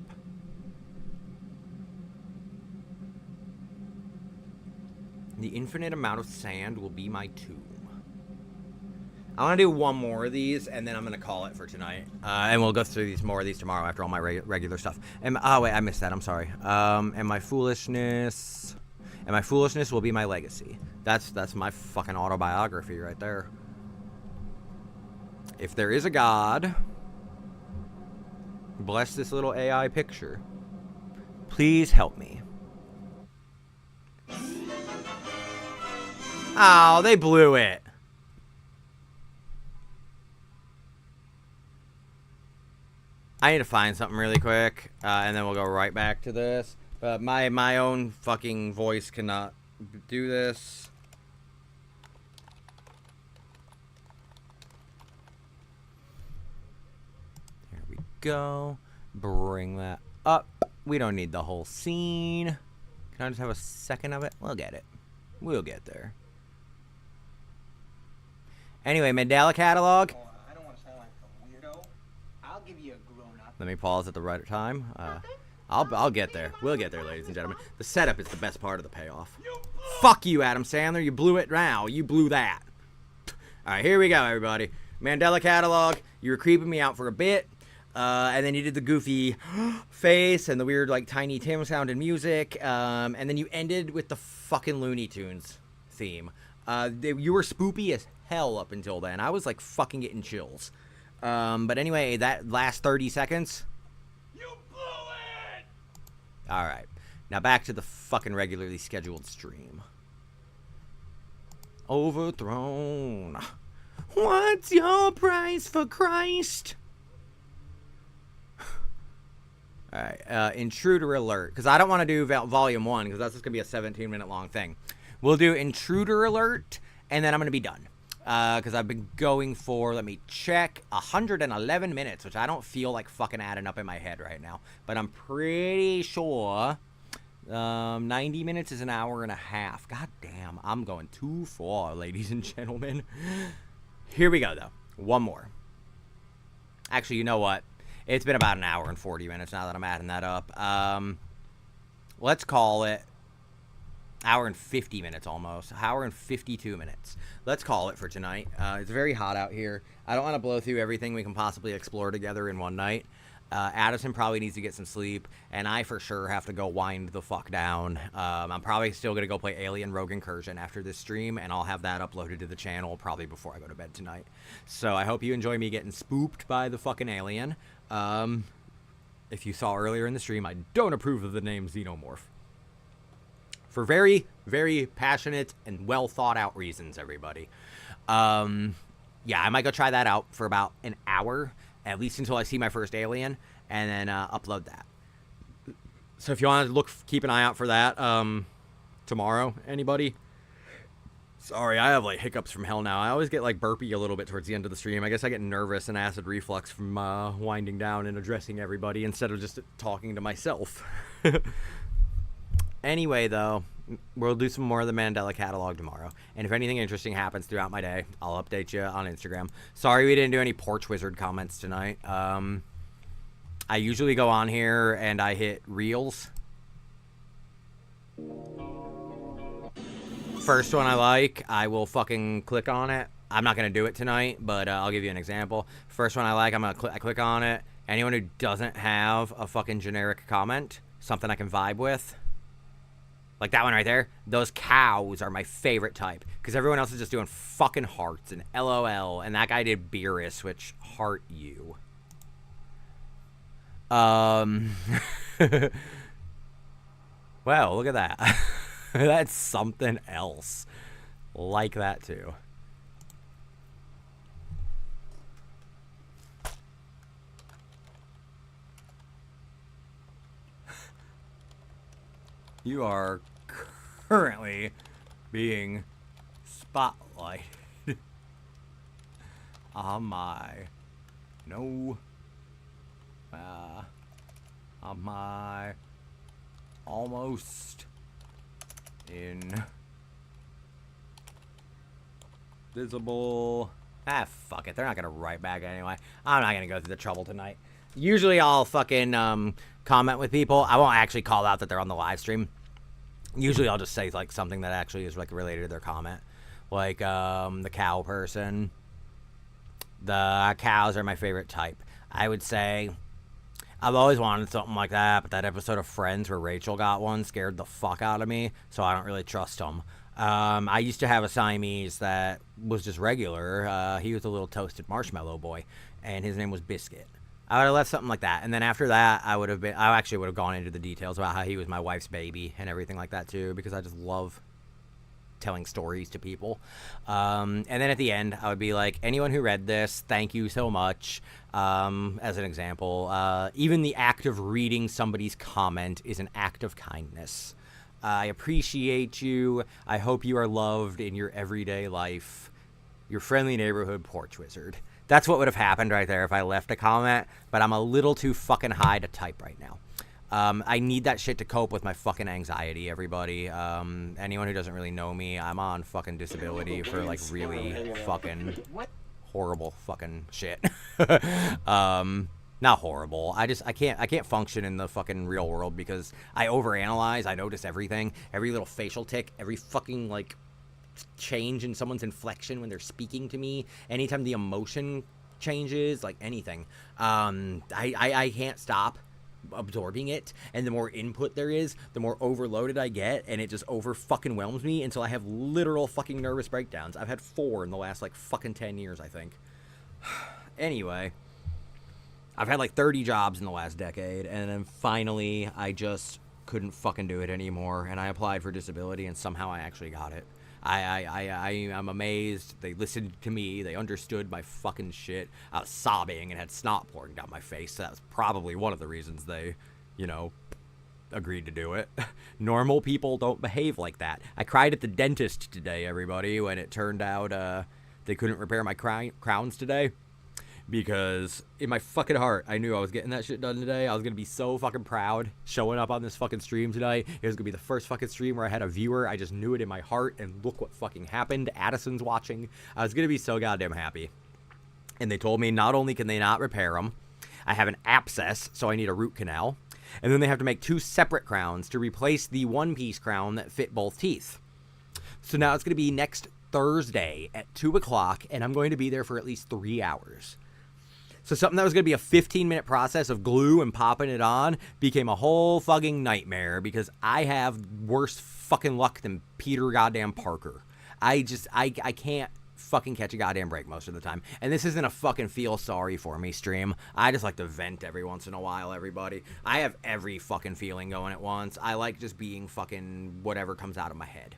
The infinite amount of sand will be my tomb. I want to do one more of these, and then I'm going to call it for tonight. And we'll go through more of these tomorrow after all my regular stuff. Oh, wait, I missed that. I'm sorry. And my foolishness will be my legacy. That's my fucking autobiography right there. If there is a God, bless this little AI picture. Please help me. Oh, they blew it. I need to find something really quick, and then we'll go right back to this. But my own fucking voice cannot do this. Here we go. Bring that up. We don't need the whole scene. Can I just have a second of it? We'll get it. We'll get there. Anyway, Mandela catalog. I don't want to sound like a weirdo. I'll give you a grown-up. Let me pause at the right time. I'll get there. We'll get there, ladies and gentlemen. The setup is the best part of the payoff. Fuck you, Adam Sandler. You blew it now. You blew that. All right, here we go, everybody. Mandela catalog. You were creeping me out for a bit. And then you did the goofy face and the weird, like, Tiny Tim sound and music. And then you ended with the fucking Looney Tunes theme. You were spoopy as hell up until then. I was, like, fucking getting chills. But anyway, that last 30 seconds. You blew it! Alright. Now back to the fucking regularly scheduled stream. Overthrown. What's your price for Christ? Alright, intruder alert. Because I don't want to do volume 1, because that's just going to be a 17-minute long thing. We'll do intruder alert, and then I'm going to be done. Because I've been going for, let me check, 111 minutes, which I don't feel like fucking adding up in my head right now. But I'm pretty sure 90 minutes is an hour and a half. God damn, I'm going too far, ladies and gentlemen. Here we go, though. One more. Actually, you know what? It's been about an hour and 40 minutes now that I'm adding that up. Let's call it hour and 50 minutes almost. Hour and 52 minutes. Let's call it for tonight. It's very hot out here. I don't want to blow through everything we can possibly explore together in one night. Addison probably needs to get some sleep, and I for sure have to go wind the fuck down. I'm probably still going to go play Alien Rogue Incursion after this stream, and I'll have that uploaded to the channel probably before I go to bed tonight. So I hope you enjoy me getting spooped by the fucking alien. If you saw earlier in the stream, I don't approve of the name Xenomorph. For very, very passionate and well thought out reasons, everybody. Yeah, I might go try that out for about an hour, at least until I see my first alien, and then upload that. So if you want to keep an eye out for that tomorrow, anybody? Sorry, I have like hiccups from hell now. I always get like burpy a little bit towards the end of the stream. I guess I get nervous and acid reflux from winding down and addressing everybody instead of just talking to myself. Anyway, though, we'll do some more of the Mandela catalog tomorrow. And if anything interesting happens throughout my day, I'll update you on Instagram. Sorry we didn't do any Porch Wizard comments tonight. I usually go on here and I hit Reels. First one I like, I will fucking click on it I'm not going to do it tonight, but I'll give you an example. First one I like, I click on it. Anyone who doesn't have a fucking generic comment, something I can vibe with, like that one right there, those cows are my favorite type. Because everyone else is just doing fucking hearts and LOL. And that guy did Beerus, which heart you. Well, look at that. That's something else. Like that too. You are currently being spotlighted on my on my almost invisible. Fuck it. They're not gonna write back anyway. I'm not gonna go through the trouble tonight. Usually I'll fucking comment with people. I won't actually call out that they're on the live stream. Usually I'll just say like something that actually is like related to their comment. Like the cow person. The cows are my favorite type. I would say I've always wanted something like that, but that episode of Friends where Rachel got one scared the fuck out of me, so I don't really trust them. I used to have a Siamese that was just regular. He was a little toasted marshmallow boy, and his name was Biscuit. I would have left something like that, and then after that, I actually would have gone into the details about how he was my wife's baby and everything like that too, because I just love telling stories to people. And then at the end, I would be like, anyone who read this, thank you so much. As an example, even the act of reading somebody's comment is an act of kindness. I appreciate you. I hope you are loved in your everyday life. Your friendly neighborhood porch wizard. That's what would have happened right there if I left a comment, but I'm a little too fucking high to type right now. I need that shit to cope with my fucking anxiety, everybody. Anyone who doesn't really know me, I'm on fucking disability for like really fucking horrible fucking shit. Not horrible. I can't function in the fucking real world because I overanalyze. I notice everything, every little facial tick, every fucking like change in someone's inflection when they're speaking to me, anytime the emotion changes, like anything. I can't stop absorbing it, and the more input there is, the more overloaded I get, and it just over fucking whelms me until I have literal fucking nervous breakdowns. I've had 4 in the last like fucking 10 years, I think. Anyway, I've had like 30 jobs in the last decade, and then finally I just couldn't fucking do it anymore, and I applied for disability, and somehow I actually got it. I'm amazed. They listened to me. They understood my fucking shit. I was sobbing and had snot pouring down my face. So that was probably one of the reasons they, agreed to do it. Normal people don't behave like that. I cried at the dentist today, everybody, when it turned out they couldn't repair my crowns today. Because in my fucking heart, I knew I was getting that shit done today. I was going to be so fucking proud showing up on this fucking stream tonight. It was going to be the first fucking stream where I had a viewer. I just knew it in my heart, and look what fucking happened. Addison's watching. I was going to be so goddamn happy. And they told me not only can they not repair them, I have an abscess, so I need a root canal. And then they have to make 2 separate crowns to replace the one-piece crown that fit both teeth. So now it's going to be next Thursday at 2 o'clock, and I'm going to be there for at least 3 hours. So something that was going to be a 15-minute process of glue and popping it on became a whole fucking nightmare because I have worse fucking luck than Peter goddamn Parker. I can't fucking catch a goddamn break most of the time. And this isn't a fucking feel sorry for me stream. I just like to vent every once in a while, everybody. I have every fucking feeling going at once. I like just being fucking whatever comes out of my head.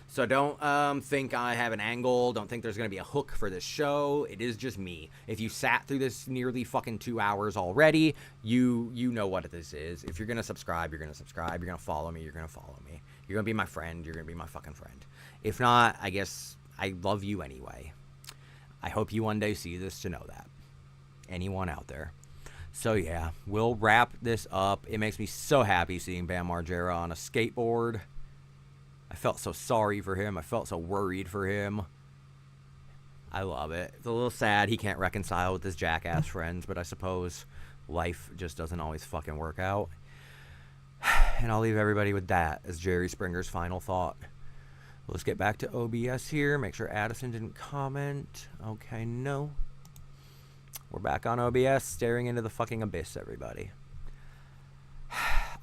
So don't think I have an angle. Don't think there's going to be a hook for this show. It is just me. If you sat through this nearly fucking 2 hours already, you know what this is. If you're going to subscribe, you're going to subscribe. You're going to follow me, you're going to follow me. You're going to be my friend. You're going to be my fucking friend. If not, I guess I love you anyway. I hope you one day see this to know that. Anyone out there. So yeah, we'll wrap this up. It makes me so happy seeing Bam Margera on a skateboard. I felt so sorry for him. I felt so worried for him. I love it. It's a little sad he can't reconcile with his jackass friends, but I suppose life just doesn't always fucking work out. And I'll leave everybody with that as Jerry Springer's final thought. Let's get back to OBS here. Make sure Addison didn't comment. Okay, no. We're back on OBS, staring into the fucking abyss, everybody.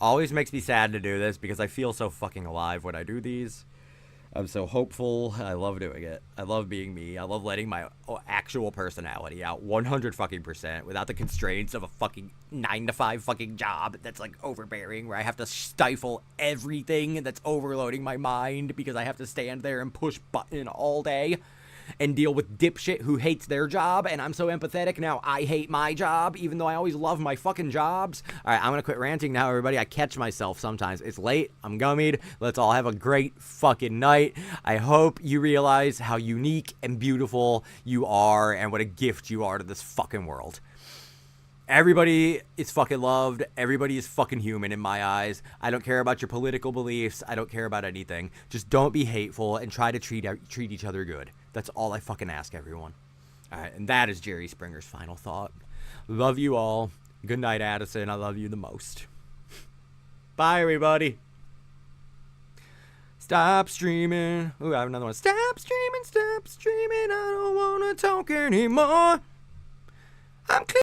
Always makes me sad to do this because I feel so fucking alive when I do these. I'm so hopeful. I love doing it. I love being me. I love letting my actual personality out 100% without the constraints of a fucking 9-to-5 fucking job that's like overbearing, where I have to stifle everything that's overloading my mind because I have to stand there and push button all day and deal with dipshit who hates their job, and I'm so empathetic now I hate my job, even though I always love my fucking jobs. Alright, I'm gonna quit ranting now, everybody. I catch myself sometimes. It's late. I'm gummied. Let's all have a great fucking night. I hope you realize how unique and beautiful you are and what a gift you are to this fucking world. Everybody is fucking loved. Everybody is fucking human in my eyes. I don't care about your political beliefs. I don't care about anything. Just don't be hateful and try to treat each other good. That's all I fucking ask everyone. All right, and that is Jerry Springer's final thought. Love you all. Good night, Addison. I love you the most. Bye, everybody. Stop streaming. Ooh, I have another one. Stop streaming. Stop streaming. I don't want to talk anymore. I'm clear.